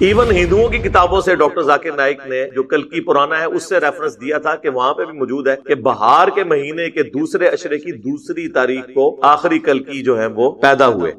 Even ہندوؤں کی کتابوں سے ڈاکٹر ذاکر نائک نے جو کلکی پرانا ہے اس سے ریفرنس دیا تھا کہ وہاں پہ بھی موجود ہے کہ بہار کے مہینے کے دوسرے عشرے کی دوسری تاریخ کو آخری کلکی جو ہے وہ پیدا ہوئے.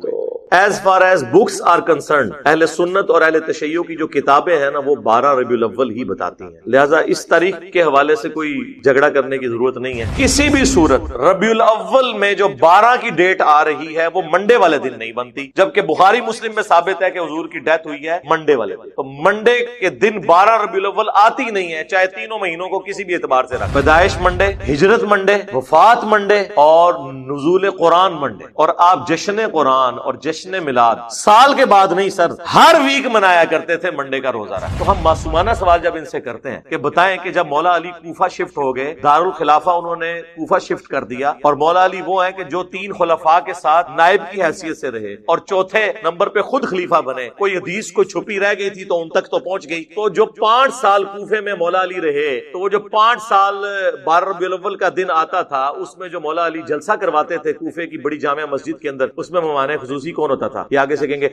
As far as books are concerned اہل سنت اور اہل تشیع کی جو کتابیں ہیں نا وہ 12 ربیع الاول ہی بتاتی ہیں، لہٰذا اس تاریخ کے حوالے سے کوئی جھگڑا کرنے کی ضرورت نہیں ہے. کسی بھی صورت ربیع الاول میں جو 12 کی ڈیٹ آ رہی ہے وہ منڈے والے دن نہیں بنتی، جبکہ بخاری مسلم میں ثابت ہے کہ حضور کی ڈیتھ ہوئی ہے منڈے والے دن. تو منڈے کے دن 12 ربیع الاول آتی نہیں ہے، چاہے تینوں مہینوں کو کسی بھی اعتبار سے رکھ، پیدائش منڈے، ہجرت منڈے، وفات منڈے اور نزول قرآن منڈے. اور آپ جشن قرآن اور جشن میلاد سال کے بعد نہیں سر، ہر ویک منایا کرتے تھے منڈے کا روزہ رکھ. تو ہم معصومانہ سوال جب ان سے کرتے ہیں کہ بتائیں کہ جب مولا علی کوفہ شفٹ ہو گئے، دارالخلافہ انہوں نے کوفہ شفٹ کر دیا، اور مولا علی وہ ہیں کہ جو 3 خلفاء کے ساتھ نائب کی حیثیت سے رہے اور چوتھے نمبر پہ خود خلیفہ بنے، کوئی حدیث کو چھپی رہ گئی تھی تو ان تک تو پہنچ گئی. تو جو 5 سال کوفے میں مولا علی رہے، تو وہ جو 5 سال 12 ربیع الاول کا دن آتا تھا اس میں جو مولا علی جلسہ کرواتے تھے کوفے کی بڑی جامع مسجد کے اندر، اس میں مہمان خصوصی کون ہوتا تھا؟ یہ آگے سے کہیں گے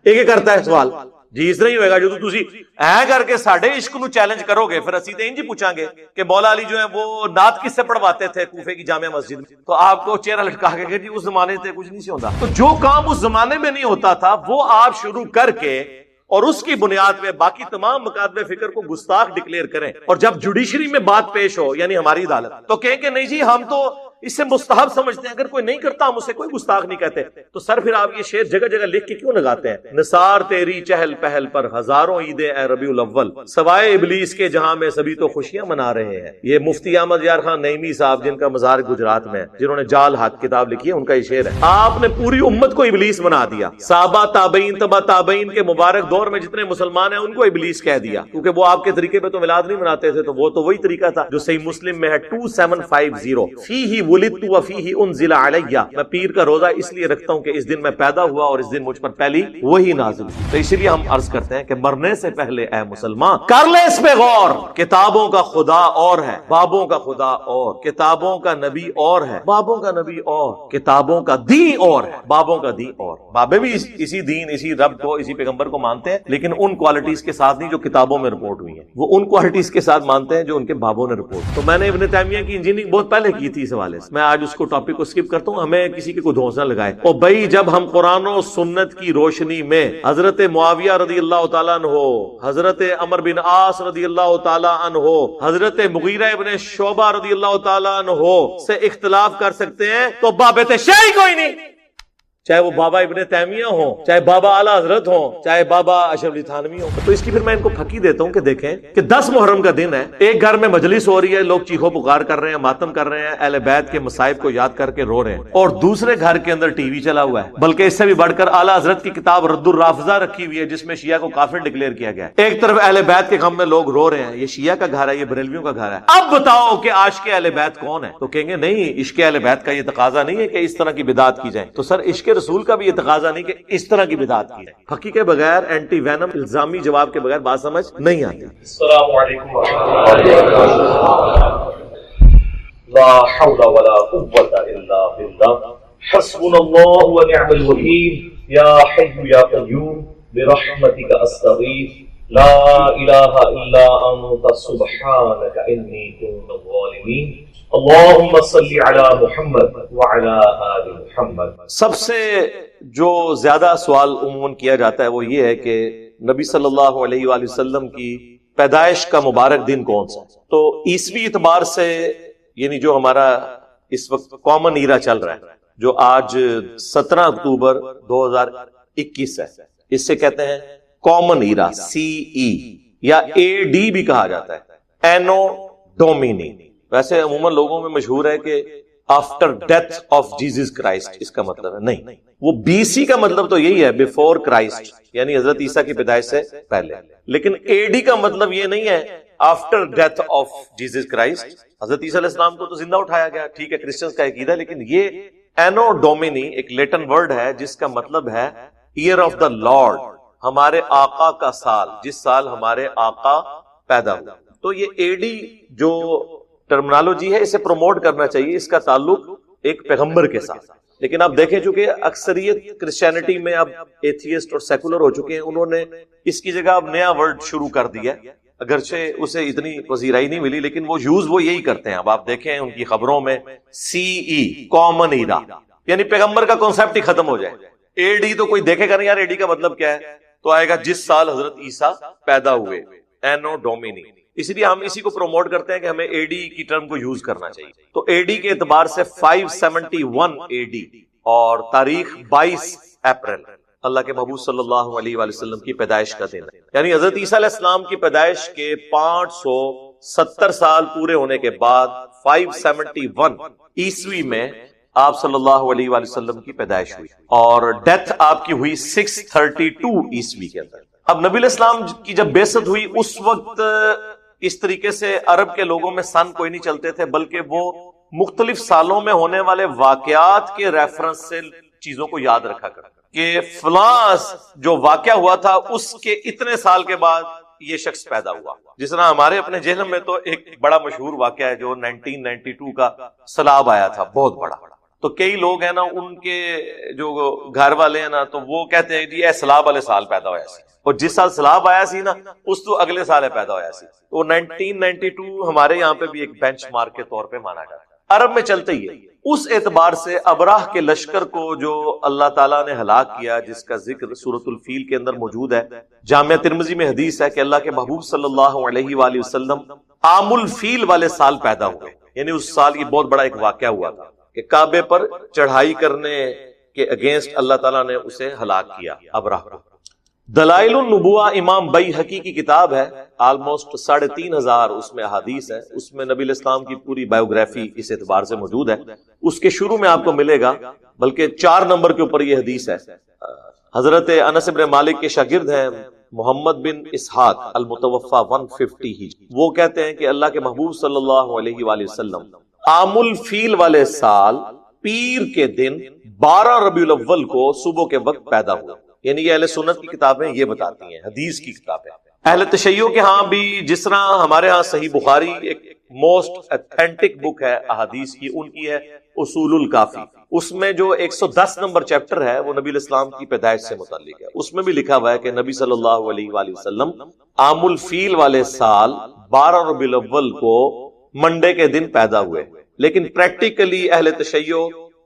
ایک کرتا ہے سوال جی اس طرح ہی ہوئے گا جو تسی کر کے ساڈے عشق نو چیلنج کرو گے، پھر اسی تے انج پوچھاں گے کہ مولا علی جو ہے وہ نعت کس سے پڑھواتے تھے کوفے کی جامع مسجد میں، تو آپ کو چہرہ لٹکا کے کہ جی اس زمانے سے کچھ نہیں سے ہوتا. تو جو کام اس زمانے میں نہیں ہوتا تھا وہ آپ شروع کر کے اور اس کی بنیاد پہ باقی تمام مقادم فکر کو گستاخ ڈکلیئر کریں، اور جب جوڈیشری میں بات پیش ہو یعنی ہماری عدالت تو کہیں کہ نہیں جی ہم تو اس سے مستحب سمجھتے ہیں، اگر کوئی نہیں کرتا ہم اسے کوئی گستاخ نہیں کہتے. تو سر پھر آپ یہ شعر جگہ جگہ لکھ کے کیوں لگاتے ہیں؟ نثار تیری چہل پہل پر ہزاروں عیدیں اے ربیع الاول، سوائے ابلیس کے جہاں میں سبھی تو خوشیاں منا رہے ہیں. یہ مفتی احمد یار خان نعیمی صاحب جن کا مزار گجرات میں ہے، جنہوں نے جال حق کتاب لکھی ہے، ان کا یہ شعر ہے. آپ نے پوری امت کو ابلیس بنا دیا، صحابہ تابعین تبع تابعین کے مبارک دور میں جتنے مسلمان ہیں ان کو ابلیس کہہ دیا، کیونکہ وہ آپ کے طریقے پہ تو میلاد نہیں مناتے تھے. تو وہ تو وہی طریقہ تھا جو صحیح مسلم میں ہے 2750 فیہ ولدت وفیہ انزل علیہ، میں پیر کا روزہ اس لیے رکھتا ہوں کہ اس دن میں پیدا ہوا اور اس دن مجھ پر پہلی وہی نازل ہوئی. تو اسی لیے ہم عرض کرتے ہیں کہ مرنے سے پہلے اے مسلمان کر لے اس پہ غور، کتابوں کا خدا اور ہے، بابوں کا خدا اور، کتابوں کا نبی اور ہے، بابوں کا نبی اور، کتابوں کا دین اور ہے، بابوں کا دین اور. بابے بھی اسی دین، اسی رب کو، اسی پیغمبر کو مانتے ہیں، لیکن ان کوالٹیز کے ساتھ نہیں جو کتابوں میں رپورٹ ہوئی ہیں، وہ ان کوالٹیز کے ساتھ مانتے ہیں جو ان کے بابوں نے رپورٹ. تو میں نے ابن تیمیہ کی انجینئرنگ بہت پہلے کی تھی اس حوالے سے، میں آج اس کو ٹاپک کو سکپ کرتا ہوں، ہمیں کسی کے کوئی دھوسہ لگائے. اور بھائی جب ہم قرآن و سنت کی روشنی میں حضرت معاویہ رضی اللہ تعالیٰ عنہ، حضرت عمر بن عاص رضی اللہ تعالیٰ عنہ، حضرت مغیرہ ابن شعبہ رضی اللہ تعالیٰ عنہ سے اختلاف کر سکتے ہیں تو بابت شیعی کوئی نہیں، چاہے وہ بابا ابن تیمیہ ہوں، چاہے بابا اعلیٰ حضرت ہوں، چاہے بابا اشرف علی تھانوی ہوں. تو اس کی پھر میں ان کو پھکی دیتا ہوں کہ دیکھیں کہ 10 محرم کا دن ہے، ایک گھر میں مجلس ہو رہی ہے، لوگ چیخو پکار کر رہے ہیں، ماتم کر رہے ہیں، اہل بیت کے مصائب کو یاد کر کے رو رہے ہیں، اور دوسرے گھر کے اندر ٹی وی چلا ہوا ہے، بلکہ اس سے بھی بڑھ کر اعلیٰ حضرت کی کتاب رد الرافضہ رکھی ہوئی ہے جس میں شیعہ کو کافر ڈکلیئر کیا گیا ہے. ایک طرف اہل بیت کے غم میں لوگ رو رہے ہیں، یہ شیعہ کا گھر ہے، یہ بریلویوں کا گھر ہے. اب بتاؤ کہ عاشق اہل بیت کون ہے؟ تو کہیں گے نہیں، عشق اہل بیت کا یہ تقاضا نہیں ہے کہ اس طرح کی بدعت کی جائے. تو سر عشق رسول کا بھی یہ تقاضا نہیں کہ اس طرح کی بدعت کی جائے. پھکی کے بغیر، اینٹی وینم الزامی جواب کے بغیر بات سمجھ نہیں آتی. السلام علیکم لا حول ولا قوة الا بالله حسبنا الله ونعم الوکیل یا حی یا قیوم برحمتک استغیث لا الہ الا انت سبحانک انی کنت من الظالمین اللہم صلی علی محمد وعلی آل محمد. سب سے جو زیادہ سوال عموماً کیا جاتا ہے وہ یہ ہے کہ نبی صلی اللہ علیہ وآلہ وسلم کی پیدائش کا مبارک دن کون سا؟ تو عیسوی اعتبار سے یعنی جو ہمارا اس وقت کامن ایرا چل رہا ہے، جو آج 17 اکتوبر 2021 ہے، اس سے کہتے ہیں کامن ایرا، CE یا AD بھی کہا جاتا ہے، اینو ڈومینی. ویسے عموماً لوگوں میں مشہور ہے کہ after death of Jesus Christ, اس کا مطلب ہے نہیں، وہ BC کا مطلب تو یہی ہے بیفور کرائسٹ، یعنی حضرت عیسیٰ کی پیدائش سے پہلے. لیکن AD کا مطلب یہ نہیں ہے after death of Jesus Christ. حضرت عیسیٰ علیہ السلام کو تو زندہ اٹھایا گیا، ٹھیک ہے، کرسچنز کا عقیدہ، لیکن یہ اینو ڈومینی ایک لیٹن ورڈ ہے جس کا مطلب ہے ایئر آف دا لارڈ، ہمارے آقا کا سال، جس سال ہمارے آقا پیدا ہوا. تو یہ AD جو ٹرمنالوجی ہے اسے پروموٹ کرنا چاہیے، اس کا تعلق ایک پیغمبر کے ساتھ. لیکن آپ دیکھیں چونکہ اکثریت کرسچینٹی میں اب ایتھیسٹ اور سیکولر ہو چکے ہیں، انہوں نے اس کی جگہ اب نیا ورڈ شروع کر دیا، اگرچہ اسے اتنی پذیرائی نہیں ملی لیکن وہ یوز وہ یہی کرتے ہیں۔ اب آپ دیکھیں ان کی خبروں میں CE کامن ایرا، یعنی پیغمبر کا کانسیپٹ ہی ختم ہو جائے۔ AD تو کوئی دیکھے گا نہیں یار AD کا مطلب کیا ہے، تو آئے گا جس سال حضرت عیسیٰ پیدا ہوئے، اینو ڈومینی۔ اس لیے ہم اسی کو پروموٹ کرتے ہیں کہ ہمیں AD کی ٹرم کو یوز کرنا چاہیے۔ تو AD کے اعتبار سے 571 AD اور تاریخ 22 اپریل اللہ کے محبوب صلی اللہ علیہ وآلہ وسلم کی پیدائش کا دن ہے، یعنی حضرت عیسیٰ علیہ السلام کی پیدائش کے 570 سال پورے ہونے کے بعد 571 عیسوی میں آپ صلی اللہ علیہ وآلہ وسلم کی پیدائش ہوئی اور ڈیتھ آپ کی ہوئی 632 عیسوی کے اندر۔ اب نبی علیہ السلام کی جب بعثت ہوئی اس وقت اس طریقے سے عرب کے لوگوں میں سن کوئی نہیں چلتے تھے، بلکہ وہ مختلف سالوں میں ہونے والے واقعات کے ریفرنس سے چیزوں کو یاد رکھا کرتے کہ فلاں جو واقعہ ہوا تھا اس کے اتنے سال کے بعد یہ شخص پیدا ہوا۔ جس طرح ہمارے اپنے ذہن میں تو ایک بڑا مشہور واقعہ ہے جو 1992 کا سیلاب آیا تھا، بہت بڑا۔ تو کئی لوگ ہیں نا، ان کے جو گھر والے ہیں نا، تو وہ کہتے ہیں جی اے سیلاب والے سال پیدا ہوا سی، اور جس سال سیلاب آیا سی نا اس تو اگلے سال پیدا ہوا سی۔ تو 1992 ہمارے یہاں پہ بھی ایک بینچ مارک کے طور پہ مانا جاتا ہے، عرب میں چلتے ہی ہے۔ اس اعتبار سے ابراہ کے لشکر کو جو اللہ تعالیٰ نے ہلاک کیا، جس کا ذکر سورۃ الفیل کے اندر موجود ہے، جامعہ ترمذی میں حدیث ہے کہ اللہ کے محبوب صلی اللہ علیہ وآلہ وسلم عام الفیل والے سال پیدا ہوئے، یعنی اس سال یہ بہت بڑا ایک واقعہ ہوا تھا کہ کعبے پر چڑھائی کرنے کے اگینسٹ اللہ تعالیٰ نے اسے ہلاک کیا ابراہ کو۔ دلائل النبوہ امام بیہقی کی کتاب ہے، آلموسٹ 3500 اس میں احادیث ہے، اس میں نبی علیہ السلام کی پوری بایوگرافی اس اعتبار سے موجود ہے۔ اس کے شروع میں آپ کو ملے گا، بلکہ 4 نمبر کے اوپر یہ حدیث ہے۔ حضرت انس بن مالک کے شاگرد ہیں محمد بن اسحاق المتوفى 150 ہجری، وہ کہتے ہیں کہ اللہ کے محبوب صلی اللہ علیہ وآلہ وسلم عام الفیل والے سال پیر کے دن 12 ربیع الاول کو صبح کے وقت پیدا ہوئے، یعنی یہ اہل سنت کی کتابیں یہ بتاتی ہیں، حدیث کی کتابیں۔ اہل تشیع کے ہاں بھی جس طرح ہمارے ہاں صحیح بخاری ایک موسٹ اتھینٹک بک ہے احادیث کی، ان کی ہے اصول الکافی، اس میں جو 110 نمبر چیپٹر ہے وہ نبی علیہ السلام کی پیدائش سے متعلق ہے۔ اس میں بھی لکھا ہوا ہے کہ نبی صلی اللہ علیہ وآلہ وسلم عام الفیل والے سال 12 ربیع الاول کو منڈے کے دن پیدا ہوئے، لیکن پریکٹیکلی اہل تشیع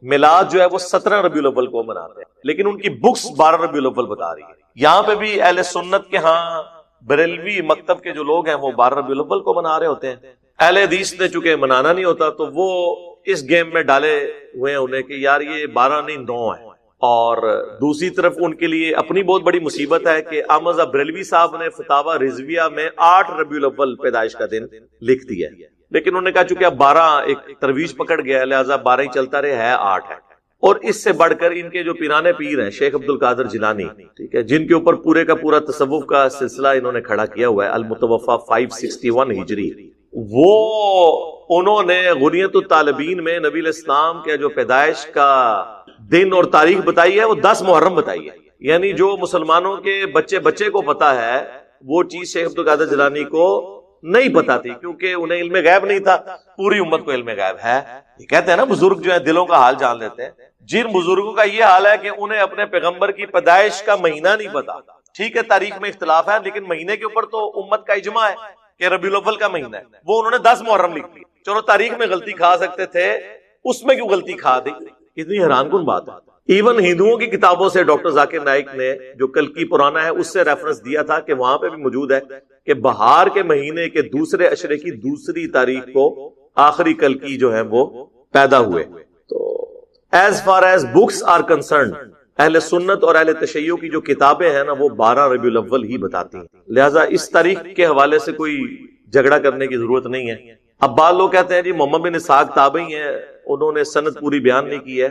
میلاد جو ہے وہ 17 ربیع الاول کو مناتے ہیں، لیکن ان کی بکس 12 ربیع الاول بتا رہی ہے۔ یہاں پہ بھی اہل سنت کے ہاں بریلوی مکتب کے جو لوگ ہیں وہ 12 ربیع الاول کو منا رہے ہوتے ہیں۔ اہل حدیث نے چونکہ منانا نہیں ہوتا تو وہ اس گیم میں ڈالے ہوئے ہیں انہیں کہ یار یہ 12 نہیں 9 ہے، اور دوسری طرف ان کے لیے اپنی بہت بڑی مصیبت ہے کہ احمد بریلوی صاحب نے فتاوی رضویہ میں 8 ربیع الاول پیدائش کا دن لکھ دیا ہے، لیکن انہوں نے کہا چونکہ اب 12 ایک ترویج پکڑ گیا لہٰذا 12 ہی چلتا رہے، ہے 8 ہے۔ اور اس سے بڑھ کر ان کے جو پیرانے پیر ہیں شیخ عبد القادر جیلانی، ٹھیک ہے، جن کے اوپر پورے کا پورا تصوف کا سلسلہ انہوں نے کھڑا کیا ہوا ہے، المتوفى 561 ہجری، وہ انہوں نے غنیت الطالبین میں نبی علیہ السلام کے جو پیدائش کا دن اور تاریخ بتائی ہے وہ 10 محرم بتائی ہے، یعنی جو مسلمانوں کے بچے کو پتا ہے وہ چیز شیخ عبد القادر جیلانی کو نہیں پتا تھی، کیونکہ انہیں علم غیب نہیں تھا، پوری امت کو علم غیب ہے۔ یہ کہتے ہیں نا بزرگ جو ہیں دلوں کا حال جان لیتے ہیں، جن بزرگوں کا یہ حال ہے کہ انہیں اپنے پیغمبر کی پیدائش کا مہینہ نہیں پتا، ٹھیک ہے تاریخ میں اختلاف ہے لیکن مہینے کے اوپر تو امت کا اجماع ہے کہ ربیع الاول کا مہینہ ہے، وہ انہوں نے 10 محرم لکھ دی۔ چلو تاریخ میں غلطی کھا سکتے تھے، اس میں کیوں غلطی کھا دی؟ کتنی حیران کن بات ہے۔ ایون ہندوؤں کی کتابوں سے ڈاکٹر ذاکر نائک نے جو کلکی پرانا ہے اس سے ریفرنس دیا تھا کہ وہاں پہ بھی موجود ہے کہ بہار کے مہینے کے دوسرے عشرے کی دوسری تاریخ کو آخری کلکی جو ہے وہ پیدا ہوئے۔ تو as far as books are concerned, اہل سنت اور اہل تشیع کی جو کتابیں ہیں نا وہ 12 ربیع الاول ہی بتاتی ہیں، لہٰذا اس تاریخ کے حوالے سے کوئی جھگڑا کرنے کی ضرورت نہیں ہے۔ اب بعض لوگ کہتے ہیں جی محمد بن اسحاق تابعی ہیں، انہوں نے سند پوری بیان نہیں کی ہے،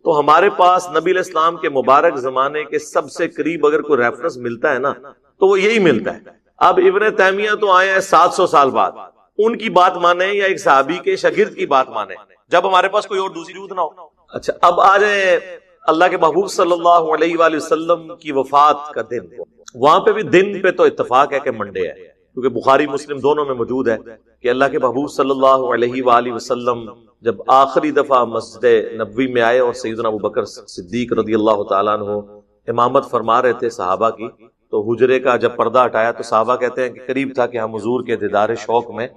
تو ہمارے پاس نبی علیہ السلام کے مبارک زمانے کے سب سے قریب اگر کوئی ریفرنس ملتا ہے نا تو وہ یہی ملتا ہے۔ اب ابن تیمیہ تو آئے ہیں 700 سال بعد، ان کی بات مانیں یا ایک صحابی کے شاگرد کی بات مانیں جب ہمارے پاس کوئی اور دوسری روت نہ ہو۔ اچھا اب آ جائیں اللہ کے محبوب صلی اللہ علیہ وآلہ وسلم کی وفات کا دن، وہاں پہ بھی دن پہ تو اتفاق ہے کہ منڈے ہے، کیونکہ بخاری مسلم دونوں میں موجود ہے کہ اللہ کے محبوب صلی اللہ علیہ وآلہ وسلم جب آخری دفعہ مسجد نبوی میں آئے اور سیدنا ابوبکر صدیق رضی اللہ تعالیٰ عنہ امامت فرما رہے تھے صحابہ کی، تو حجرے کا جب پردہ ہٹایا تو صحابہ کہتے ہیں کہ قریب تھا کہ ہم حضور کے دیدار شوق میں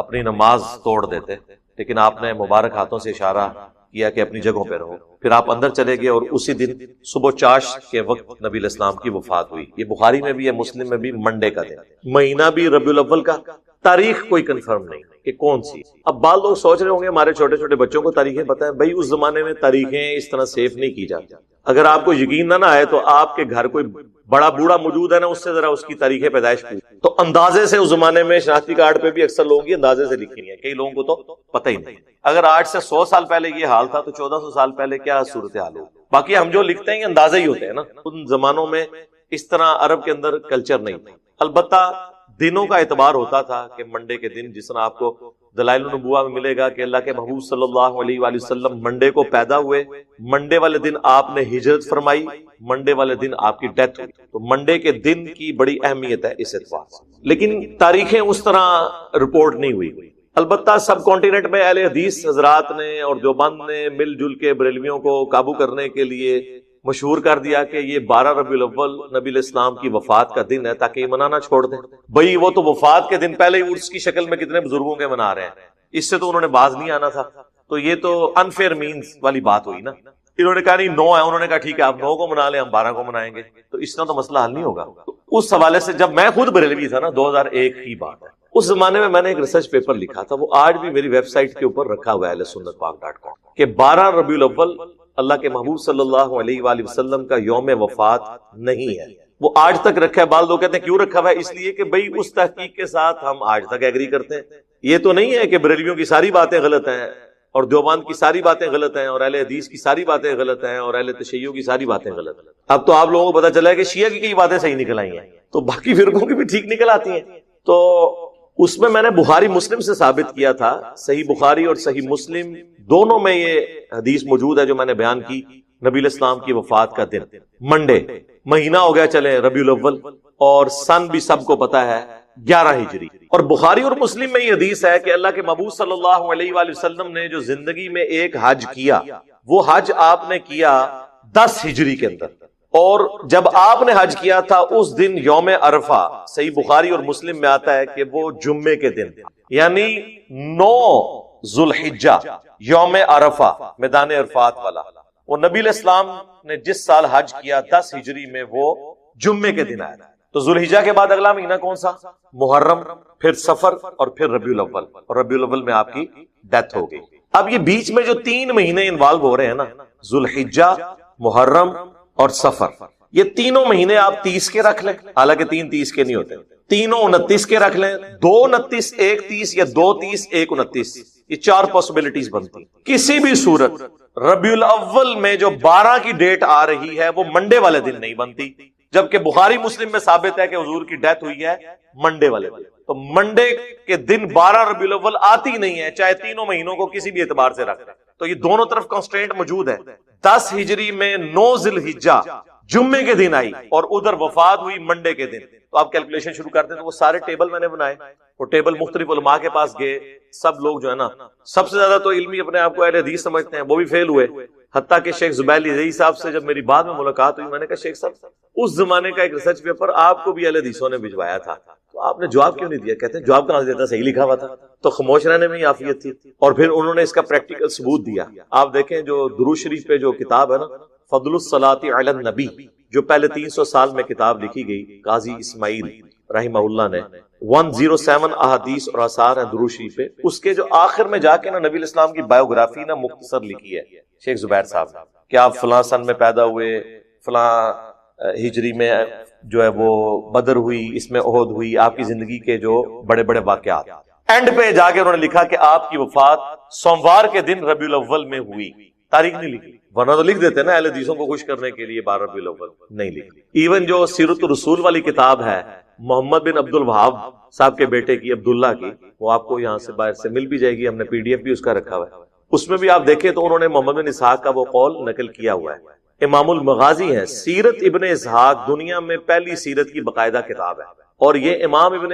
اپنی نماز توڑ دیتے، لیکن آپ نے مبارک ہاتھوں سے اشارہ کیا کہ اپنی جگہوں پہ رہو. پھر آپ اندر چلے گئے اور اسی دن صبح چاشت کے وقت نبی علیہ السلام کی وفات ہوئی. یہ بخاری میں بھی ہے، مسلم میں بھی، منڈے کا دن. مہینہ بھی ربیع الاول کا، تاریخ کوئی کنفرم نہیں کہ کون سی. اب بعض لوگ سوچ رہے ہوں گے ہمارے چھوٹے چھوٹے بچوں کو تاریخیں پتہ ہیں. بھائی اس زمانے میں تاریخیں اس طرح سیف نہیں کی جاتی. اگر آپ کو یقین نہ آئے تو آپ کے گھر کوئی بڑا بوڑھا موجود ہے نا، اس سے ذرا اس کی تاریخ پیدائش پوچھ تو اندازے سے اس زمانے میں شناختی کارڈ پہ بھی اکثر لوگوں کی اندازے سے لکھی ہے، کئی لوگوں کو تو پتہ ہی نہیں. اگر آج سے 100 سال پہلے یہ حال تھا تو 1400 سال پہلے کیا صورتحال ہو. باقی ہم جو لکھتے ہیں یہ اندازے ہی ہوتے ہیں نا. ان زمانوں میں اس طرح عرب کے اندر کلچر نہیں تھا. البتہ دنوں کا اعتبار ہوتا تھا کہ منڈے کے دن، جس طرح آپ کو دلائل النبوہ میں ملے گا کہ اللہ کے محبوب صلی اللہ علیہ وآلہ وسلم منڈے کو پیدا ہوئے، منڈے والے دن آپ نے ہجرت فرمائی، منڈے والے دن آپ کی ڈیتھ ہوئی. تو منڈے کے دن کی بڑی اہمیت ہے اس اعتبار سے. لیکن تاریخیں اس طرح رپورٹ نہیں ہوئی. البتہ سب کانٹیننٹ میں اہل حدیث حضرات نے اور دیوبند نے مل جل کے بریلویوں کو قابو کرنے کے لیے مشہور کر دیا کہ یہ 12 ربیع الاول نبی علیہ السلام کی وفات کا دن ہے، تاکہ یہ منانا چھوڑ دیں. بھئی وہ تو وفات کے دن پہلے ہی عرس کی شکل میں کتنے بزرگوں کے منا رہے ہیں، اس سے تو انہوں نے باز نہیں آنا تھا. تو یہ تو انفیئر مینز والی بات ہوئی نا. انہوں نے کہا نہیں 9 ہے، انہوں نے کہا ٹھیک ہے آپ 9 کو منا لیں، ہم 12 کو منائیں گے. تو اس طرح تو مسئلہ حل نہیں ہوگا. تو اس حوالے سے جب میں خود بریلوی تھا نا، 2001 کی بات ہے، اس زمانے میں نے ایک ریسرچ پیپر لکھا تھا، وہ آج بھی میری ویب سائٹ کے اوپر رکھا ہوا ہے ahlsunnatpak.com، کہ 12 ربیع الاول اللہ کے محبوب صلی اللہ علیہ وآلہ وسلم کا یوم وفات نہیں ہے. وہ آج تک رکھا ہے. بعض لوگ کہتے ہیں کیوں رکھا ہوا ہے؟ اس لیے کہ بھئی اس تحقیق کے ساتھ ہم آج تک ایگری کرتے ہیں. یہ تو نہیں ہے کہ بریلویوں کی ساری باتیں غلط ہیں اور دیوبند کی ساری باتیں غلط ہیں اور اہل حدیث کی ساری باتیں غلط ہیں اور اہل تشیع کی ساری باتیں غلط ہیں. اب تو آپ لوگوں کو پتہ چلا ہے کہ شیعہ کی کئی باتیں صحیح نکل آئی ہیں، تو باقی فرقوں کی بھی ٹھیک نکل آتی ہیں. تو اس میں نے بخاری مسلم سے ثابت کیا تھا، صحیح بخاری اور صحیح مسلم دونوں میں یہ حدیث موجود ہے جو میں نے بیان کی. نبی علیہ السلام کی وفات کا دن منڈے، مہینہ ہو گیا چلے ربیع الاول، اور سن بھی سب کو پتا ہے 11 ہجری. اور بخاری اور مسلم میں یہ حدیث ہے کہ اللہ کے محبوب صلی اللہ علیہ وآلہ وسلم نے جو زندگی میں ایک حج کیا، وہ حج آپ نے کیا 10 ہجری کے اندر. اور جب آپ نے حج کیا تھا اس دن یوم عرفہ، صحیح بخاری اور مسلم میں آتا ہے کہ وہ جمعے کے دن، یعنی 9 ذو الحجہ، یوم عرفہ، میدان عرفات والا. وہ نبی علیہ السلام نے جس سال حج کیا 10 ہجری میں، وہ جمعے کے دن آیا. تو ذو الحجہ کے بعد اگلا مہینہ کون سا؟ محرم، پھر سفر، اور پھر ربیع الاول. اور ربیع الاول میں آپ کی ڈیتھ ہو گئی. اب یہ بیچ میں جو 3 مہینے انوالو ہو رہے ہیں نا، ذو الحجہ، محرم اور سفر، یہ تینوں مہینے آپ 30 کے رکھ لیں، حالانکہ 3 30 کے نہیں ہوتے، تینوں 29 کے رکھ لیں، 2 29 1 30 یا 2 30 1 29، یہ 4 پاسبلٹیز بنتی. کسی بھی صورت ربیع الاول میں جو 12 کی ڈیٹ آ رہی ہے وہ منڈے والے دن نہیں بنتی، جبکہ بخاری مسلم میں ثابت ہے کہ حضور کی ڈیتھ ہوئی ہے منڈے والے دن. تو منڈے کے دن 12 ربیع الاول آتی نہیں ہے، چاہے تینوں مہینوں کو کسی بھی اعتبار سے رکھ لیں. تو یہ دونوں طرف کنسٹرینٹ موجود ہے. 10 ہجری میں 9 ذی الحجہ جمعے کے دن آئی اور ادھر وفات ہوئی منڈے کے دن. تو آپ کیلکولیشن شروع کرتے ہیں. تو وہ سارے ٹیبل میں نے بنائے، وہ ٹیبل مختلف علماء کے پاس گئے. سب لوگ جو ہے نا، سب سے زیادہ تو علمی اپنے آپ کو اہل حدیث سمجھتے ہیں، وہ بھی فیل ہوئے. حتیٰ کہ شیخ زبیر علی صاحب سے جب میری بعد میں ملاقات ہوئی، میں نے کہا شیخ صاحب اس زمانے کا ایک ریسرچ پیپر آپ کو بھی اہل حدیثوں نے بھجوایا تھا، تو آپ نے جواب کیوں نہیں دیا؟ کہتے ہیں جواب کہاں سے دیتا، صحیح لکھا ہوا تھا. تو خاموش رہنے میں ہی عافیت تھی. اور پھر انہوں نے اس کا پریکٹیکل ثبوت دیا. آپ دیکھیں جو درود شریف پہ جو کتاب ہے نا، فضل الصلاۃ علی النبی، جو پہلے 300 سال میں کتاب لکھی گئی قاضی اسماعیل رحمہ اللہ نے، 107 احادیث اور آثار ہیں درود شریف پہ. اس کے جو آخر میں جا کے نا نبی علیہ السلام کی بایوگرافی نا مختصر لکھی ہے شیخ زبیر صاحب کہ آپ فلاں سن میں پیدا ہوئے، فلاں ہجری میں جو ہے وہ بدر ہوئی، اس میں احد ہوئی، آپ کی زندگی کے جو بڑے بڑے واقعات. اینڈ پہ جا کے انہوں نے لکھا کہ آپ کی وفات سوموار کے دن ربیع الاول میں ہوئی. تاریخ نہیں لکھی، ورنہ تو لکھ دیتے نا اہل حدیثوں کو خوش کرنے کے لیے 12 ربیع الاول، نہیں لکھی. ایون جو سیرت الرسول والی کتاب ہے محمد بن عبد الوہاب صاحب کے بیٹے کی، عبداللہ کی، وہ آپ کو یہاں سے باہر سے مل بھی جائے گی، ہم نے PDF بھی اس کا رکھا ہوا ہے. اس میں بھی آپ دیکھیں تو انہوں نے محمد بن اسحاق کا وہ قول نقل کیا ہوا ہے. امام المغازی ہیں، سیرت ابن اسحاق دنیا میں پہلی سیرت کی باقاعدہ کتاب ہے، اور یہ امام ابن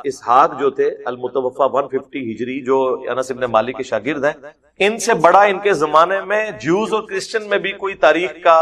اسحاق جو تھے المتوفا 150 ہجری، جو انس ابن مالک کے شاگرد ہیں، ان سے بڑا ان کے زمانے میں جیوز اور کرسچن میں بھی کوئی تاریخ کا،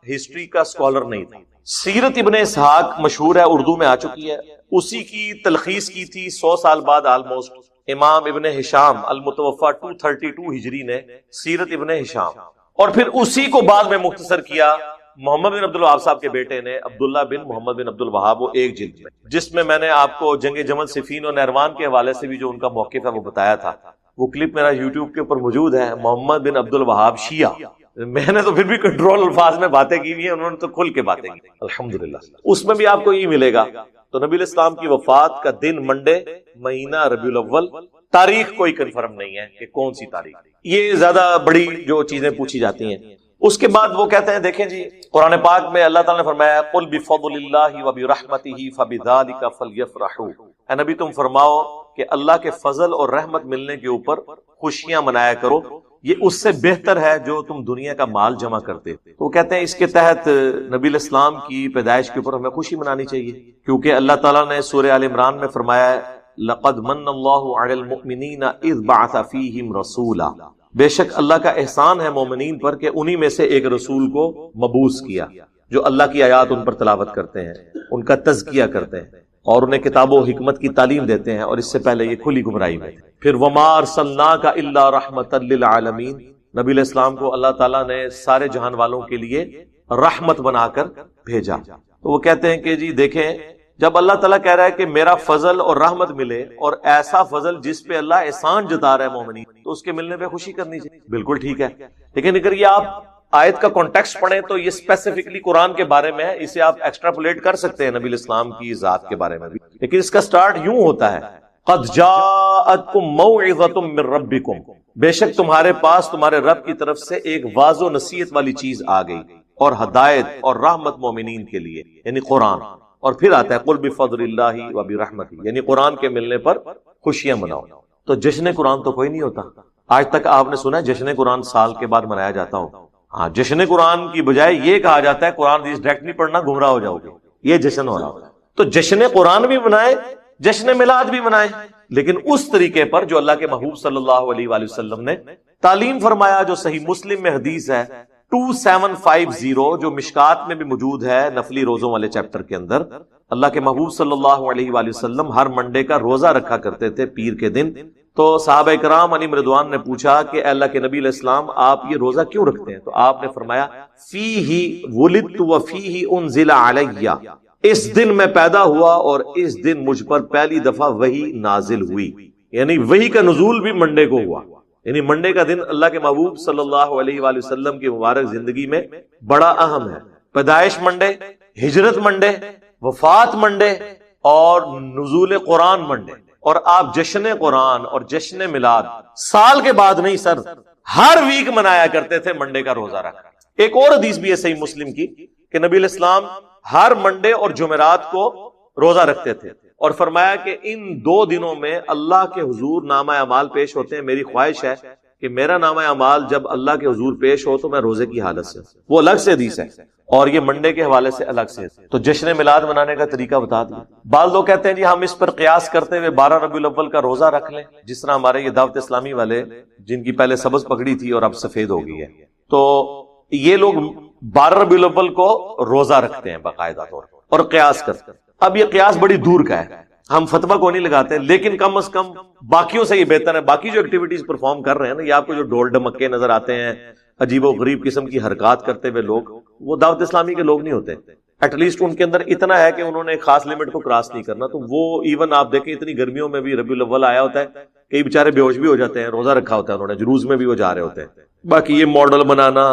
ہسٹری کا اسکالر نہیں تھا۔ سیرت ابن اسحاق مشہور ہے، اردو میں آ چکی ہے، اسی کی تلخیص کی تھی 100 سال بعد آلموسٹ امام ابن ہشام المتوفا 232 ہجری نے، سیرت ابن ہشام، اور پھر اسی کو بعد میں مختصر کیا محمد بن عبد الوہاب صاحب کے بیٹے نے، عبداللہ بن محمد بن عبد الوہاب، وہ ایک جلد میں، جس میں میں نے آپ کو جنگ جمل صفین و نہروان کے حوالے سے بھی جو ان کا موقف ہے وہ بتایا تھا۔ وہ کلپ میرا یوٹیوب کے اوپر موجود ہے، محمد بن عبد الوہاب شیعہ۔ میں نے تو پھر بھی کنٹرول الفاظ میں باتیں کی ہوئی ہیں، انہوں نے تو کھل کے باتیں کی الحمدللہ۔ اس میں بھی آپ کو یہ ملے گا۔ تو نبی الاسلام کی وفات کا دن منڈے، مہینہ ربیع الاول، تاریخ کوئی کنفرم نہیں ہے کہ کون سی تاریخ۔ یہ زیادہ بڑی جو چیزیں پوچھی جاتی ہیں۔ اس کے بعد وہ کہتے ہیں، دیکھیں جی قرآن پاک میں اللہ تعالیٰ نے فرمایا قل بفضل اللہ وبرحمتہ فبذلک فلیفرحوا، اے نبی تم فرماؤ کہ اللہ کے فضل اور رحمت ملنے کے اوپر خوشیاں منایا کرو، یہ اس سے بہتر ہے جو تم دنیا کا مال جمع کرتے۔ تو وہ کہتے ہیں اس کے تحت نبی الاسلام کی پیدائش کے اوپر ہمیں خوشی منانی چاہیے، کیونکہ اللہ تعالیٰ نے سورہ آل عمران میں فرمایا ہے لقد من اللہ علی المؤمنین اذ بعث فیہم رسولا، بے شک اللہ کا احسان ہے مومنین پر کہ انہی میں سے ایک رسول کو مبعوث کیا جو اللہ کی آیات ان پر تلاوت کرتے ہیں، ان کا تزکیہ کرتے ہیں اور انہیں کتاب و حکمت کی تعلیم دیتے ہیں، اور اس سے پہلے یہ کھلی گمراہی میں۔ پھر وما ارسلناک الا رحمۃ للعالمین، نبی علیہ السلام کو اللہ تعالیٰ نے سارے جہان والوں کے لیے رحمت بنا کر بھیجا۔ تو وہ کہتے ہیں کہ جی دیکھیں، جب اللہ تعالیٰ کہہ رہا ہے کہ میرا فضل اور رحمت ملے، اور ایسا فضل جس پہ اللہ احسان جتا رہا ہے مومنین، تو اس کے ملنے پہ خوشی کرنی چاہیے، بالکل ٹھیک ہے۔ لیکن اگر یہ آپ آیت کا کانٹیکسٹ پڑھیں تو یہ اسپیسیفکلی قرآن کے بارے میں ہے، اسے آپ ایکسٹراپولیٹ کر سکتے ہیں نبی الاسلام کی ذات کے بارے میں بھی، لیکن اس کا سٹارٹ یوں ہوتا ہے قد جاءتکم موعظۃ من ربکم، بے شک تمہارے پاس تمہارے رب کی طرف سے ایک واضح و نصیحت والی چیز آ گئی، اور ہدایت اور رحمت مومنین کے لیے، یعنی قرآن۔ اور پھر آتا ہے قل بفضل اللہ وبرحمتہ، یعنی قرآن کے ملنے پر خوشیاں مناؤ۔ تو جشن قرآن تو کوئی نہیں ہوتا آج تک، آپ نے سنا ہے جشن قرآن سال کے بعد منایا جاتا ہو؟ ہاں، جشن قرآن کی بجائے یہ کہا جاتا ہے قرآن حدیث ڈائریکٹ نہیں پڑھنا، گمراہ ہو جاؤ گے، یہ جشن ہو رہا ہوتا ہے۔ تو جشن قرآن بھی منائے، جشن میلاد بھی منائے، لیکن اس طریقے پر جو اللہ کے محبوب صلی اللہ علیہ وآلہ وسلم نے تعلیم فرمایا، جو صحیح مسلم میں حدیث ہے 2750، جو مشکات میں بھی موجود ہے نفلی روزوں والے چیپٹر کے اندر۔ اللہ کے محبوب صلی اللہ علیہ وآلہ وسلم ہر منڈے کا روزہ رکھا کرتے تھے، پیر کے دن۔ تو صحابہ کرام علیہم رضوان نے پوچھا کہ اے اللہ کے نبی علیہ السلام آپ یہ روزہ کیوں رکھتے ہیں؟ تو آپ نے فرمایا فیہ ولدت وفیہ انزل علی، اس دن میں پیدا ہوا اور اس دن مجھ پر پہلی دفعہ وحی نازل ہوئی، یعنی وحی کا نزول بھی منڈے کو ہوا، یعنی منڈے کا دن اللہ کے محبوب صلی اللہ علیہ وآلہ وسلم کی مبارک زندگی میں بڑا اہم ہے۔ پیدائش منڈے، ہجرت منڈے، وفات منڈے، اور نزول قرآن منڈے، اور آپ جشن قرآن اور جشن میلاد سال کے بعد نہیں سر، ہر ویک منایا کرتے تھے منڈے کا روزہ رکھ۔ ایک اور حدیث بھی ہے صحیح مسلم کی کہ نبی علیہ السلام ہر منڈے اور جمعرات کو روزہ رکھتے تھے، اور فرمایا کہ ان 2 دنوں میں اللہ کے حضور نامہ اعمال پیش ہوتے ہیں، میری خواہش ہے کہ میرا نامہ اعمال جب اللہ کے حضور پیش ہو تو میں روزے کی حالت سے، وہ الگ سے حدیث ہے، اور یہ منڈے کے حوالے سے الگ سے۔ تو جشن میلاد منانے کا طریقہ بتا دیا۔ بعض لوگ کہتے ہیں جی ہم اس پر قیاس کرتے ہوئے 12 ربیع الاول کا روزہ رکھ لیں، جس طرح ہمارے یہ دعوت اسلامی والے جن کی پہلے سبز پگڑی تھی اور اب سفید ہو گئی ہے، تو یہ لوگ 12 ربیع الاول کو روزہ رکھتے ہیں باقاعدہ طور پر اور قیاس کرتے ہیں۔ اب یہ قیاس بڑی دور کا ہے، ہم فتویٰ کو نہیں لگاتے، لیکن کم از کم باقیوں سے یہ بہتر ہے۔ باقی جو ایکٹیویٹیز پرفارم کر رہے ہیں نا، یہ آپ کو جو ڈھول ڈمکے نظر آتے ہیں، عجیب و غریب قسم کی حرکات کرتے ہوئے لوگ، وہ دعوت اسلامی کے لوگ نہیں ہوتے۔ ایٹ لیسٹ ان کے اندر اتنا ہے کہ انہوں نے ایک خاص لمٹ کو کراس نہیں کرنا۔ تو وہ ایون آپ دیکھیں اتنی گرمیوں میں بھی ربیع الاول آیا ہوتا ہے، کئی بیچارے بے ہوش بھی ہو جاتے ہیں، روزہ رکھا ہوتا ہے انہوں نے، جلوس میں بھی وہ جا رہے ہوتے ہیں۔ باقی یہ ماڈل بنانا،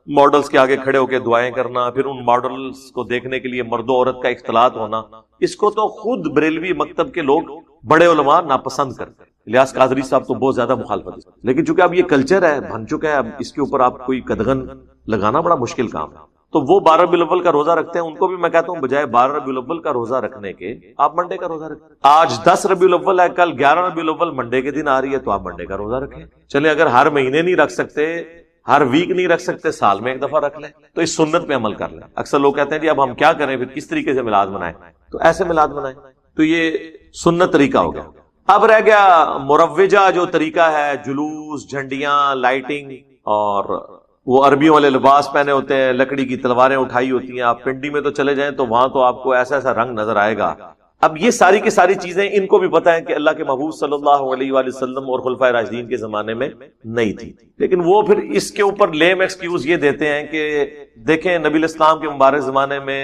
ماڈلز کے آگے کھڑے ہو کے دعائیں کرنا، پھر ان ماڈلز کو دیکھنے کے لیے مرد و عورت کا اختلاط ہونا، اس کو تو خود بریلوی مکتب کے لوگ بڑے علماء ناپسند کرتے ہیں۔ الیاس قادری صاحب تو بہت زیادہ مخالفت ہے، لیکن چونکہ اب یہ کلچر ہے، بن چکا ہے، اب اس کے اوپر آپ کوئی قدغن لگانا بڑا مشکل کام ہے۔ تو وہ 12 ربیع الاول کا روزہ رکھتے ہیں، ان کو بھی میں کہتا ہوں بجائے 12 ربیع الاول کا روزہ رکھنے کے آپ منڈے کا روزہ رکھیں۔ آج 10 ربیع الاول ہے، کل 11 ربیع الاول منڈے کے دن آ رہی ہے، تو آپ منڈے کا روزہ رکھیں۔ چلیں اگر ہر مہینے نہیں رکھ سکتے، ہر ویک نہیں رکھ سکتے، سال میں ایک دفعہ رکھ لیں، تو اس سنت پہ عمل کر لیں۔ اکثر لوگ کہتے ہیں جی اب ہم کیا کریں، پھر کس طریقے سے میلاد منائیں؟ تو ایسے میلاد منائیں تو یہ سنت طریقہ ہو گیا. اب رہ گیا مروجہ جو طریقہ ہے، جلوس، جھنڈیاں، لائٹنگ، اور وہ عربیوں والے لباس پہنے ہوتے ہیں، لکڑی کی تلواریں اٹھائی ہوتی ہیں. آپ پنڈی میں تو چلے جائیں تو وہاں تو آپ کو ایسا ایسا رنگ نظر آئے گا. اب یہ ساری کی ساری چیزیں ان کو بھی پتا ہے کہ اللہ کے محبوب صلی اللہ علیہ وآلہ وسلم اور خلفائے راشدین کے زمانے میں نہیں تھی، لیکن وہ پھر اس کے اوپر لیم ایکسکیوز یہ دیتے ہیں کہ دیکھیں نبی الاسلام کے مبارک زمانے میں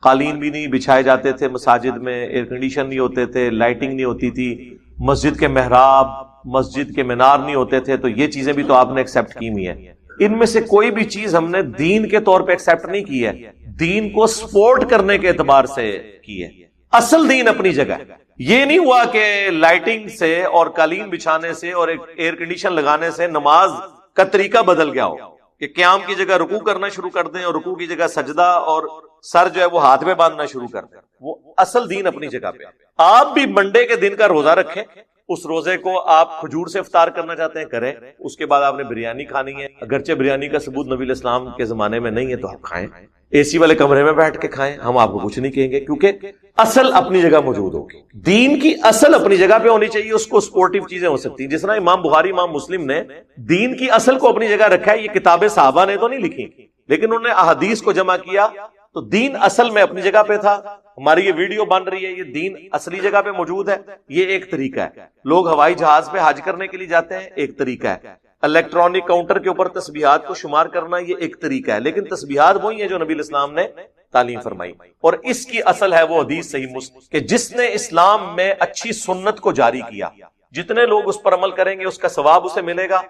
قالین بھی نہیں بچھائے جاتے تھے مساجد میں، ایئر کنڈیشن نہیں ہوتے تھے، لائٹنگ نہیں ہوتی تھی، مسجد کے محراب، مسجد کے مینار نہیں ہوتے تھے. تو یہ چیزیں بھی تو آپ نے ایکسیپٹ کی ہوئی ہیں. ان میں سے کوئی بھی چیز ہم نے دین کے طور پہ ایکسیپٹ نہیں کی ہے، دین کو سپورٹ کرنے کے اعتبار سے کی ہے. اصل دین اپنی جگہ ہے. یہ نہیں ہوا کہ لائٹنگ سے اور قالین بچھانے سے اور ایک ایئر کنڈیشن لگانے سے نماز کا طریقہ بدل گیا ہو کہ قیام کی جگہ رکوع کرنا شروع کر دیں اور رکوع کی جگہ سجدہ اور سر جو ہے وہ ہاتھ میں باندھنا شروع کر دیں. وہ اصل دین اپنی جگہ پہ. آپ بھی منڈے کے دن کا روزہ رکھیں، اس روزے کو آپ کھجور سے افطار کرنا چاہتے ہیں کریں، اس کے بعد آپ نے بریانی کھانی ہے، اگرچہ بریانی کا ثبوت نبی الاسلام کے زمانے میں نہیں ہے تو آپ کھائیں، اے سی والے کمرے میں بیٹھ کے کھائیں، ہم آپ کو کچھ نہیں کہیں گے، کیونکہ اصل اپنی جگہ موجود ہوگی. دین کی اصل اپنی جگہ پہ ہونی چاہیے، اس کو سپورٹیو چیزیں ہو سکتی ہیں. جس طرح امام بخاری، امام مسلم نے دین کی اصل کو اپنی جگہ رکھا ہے. یہ کتابیں صحابہ نے تو نہیں لکھی، لیکن انہوں نے احادیث کو جمع کیا تو دین اصل میں اپنی جگہ پہ تھا. ہماری یہ ویڈیو بن رہی ہے، یہ دین اصلی جگہ پہ موجود ہے. یہ ایک طریقہ ہے. لوگ ہوائی جہاز پہ حج کرنے کے لیے جاتے ہیں، ایک طریقہ ہے. الیکٹرانک کاؤنٹر کے اوپر تسبیحات کو شمار کرنا، یہ ایک طریقہ ہے. لیکن تسبیحات وہی ہیں جو نبی الاسلام نے تعلیم فرمائی، اور اس کی اصل ہے وہ حدیث صحیح مسلم کہ جس نے اسلام میں اچھی سنت کو جاری کیا، جتنے لوگ اس پر عمل کریں گے اس کا ثواب اسے ملے گا،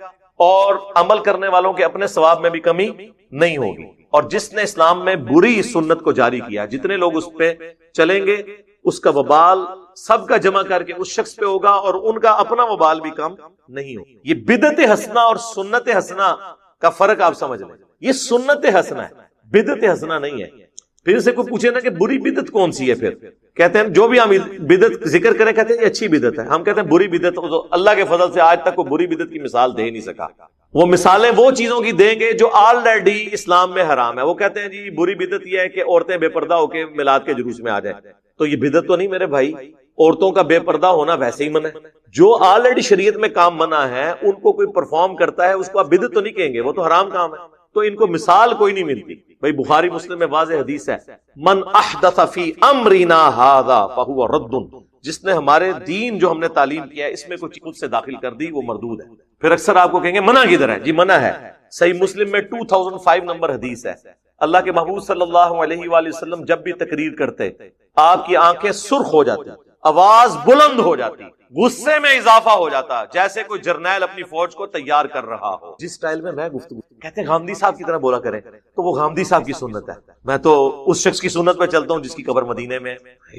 اور عمل کرنے والوں کے اپنے ثواب میں بھی کمی نہیں ہوگی. اور جس نے اسلام میں بری سنت کو جاری کیا، جتنے لوگ اس پہ چلیں گے اس کا وبال سب کا جمع کر کے اس شخص پہ ہوگا، اور ان کا اپنا وبال بھی کم نہیں ہوگا. یہ بدعت حسنہ اور سنت حسنہ کا فرق آپ سمجھ لیں. یہ سنت حسنہ ہے، بدعت حسنہ نہیں ہے. پھر سے کوئی پوچھے نا کہ بری بدعت کون سی ہے، پھر کہتے ہیں جو بھی ہم بدعت ذکر کریں کہتے ہیں یہ اچھی بدعت ہے. ہم کہتے ہیں بری بدعت، تو اللہ کے فضل سے آج تک کوئی بری بدعت کی مثال دے نہیں سکا. وہ مثالیں وہ چیزوں کی دیں گے جو آلریڈی اسلام میں حرام ہے. وہ کہتے ہیں جی بری بدعت یہ ہے کہ عورتیں بے پردہ ہو کے میلاد کے جلوس میں آ جائیں. تو یہ بدعت تو نہیں میرے بھائی، عورتوں کا بے پردہ ہونا ویسے ہی منع ہے. جو آلریڈی شریعت میں کام منع ہے ان کو کوئی پرفارم کرتا ہے اس کو آپ بدعت تو نہیں کہیں گے، وہ تو حرام کام ہے. تو ان کو مثال کوئی نہیں ملتی. بھائی بخاری مسلم میں واضح حدیث ہے، من احدث فی امرنا ھذا فہو رد، جس نے ہمارے دین جو ہم نے تعلیم کیا ہے اس میں کوئی خود سے داخل کر دی وہ مردود ہے. پھر اکثر آپ کو کہیں گے منع کدھر ہے؟ جی منع ہے، صحیح مسلم میں 2005 نمبر حدیث ہے. اللہ کے محبوب صلی اللہ علیہ وآلہ وسلم جب بھی تقریر کرتے آپ کی آنکھیں سرخ ہو جاتی، آواز بلند ہو جاتی، غصے میں اضافہ ہو جاتا، جیسے کوئی جرنیل اپنی فوج کو تیار کر رہا ہو. جس سٹائل میں میں گفتگو کہتے ہیں غامدی صاحب کی طرح بولا کریں، تو وہ غامدی صاحب کی سنت ہے. میں تو اس شخص کی سنت پہ چلتا ہوں جس کی قبر مدینے میں.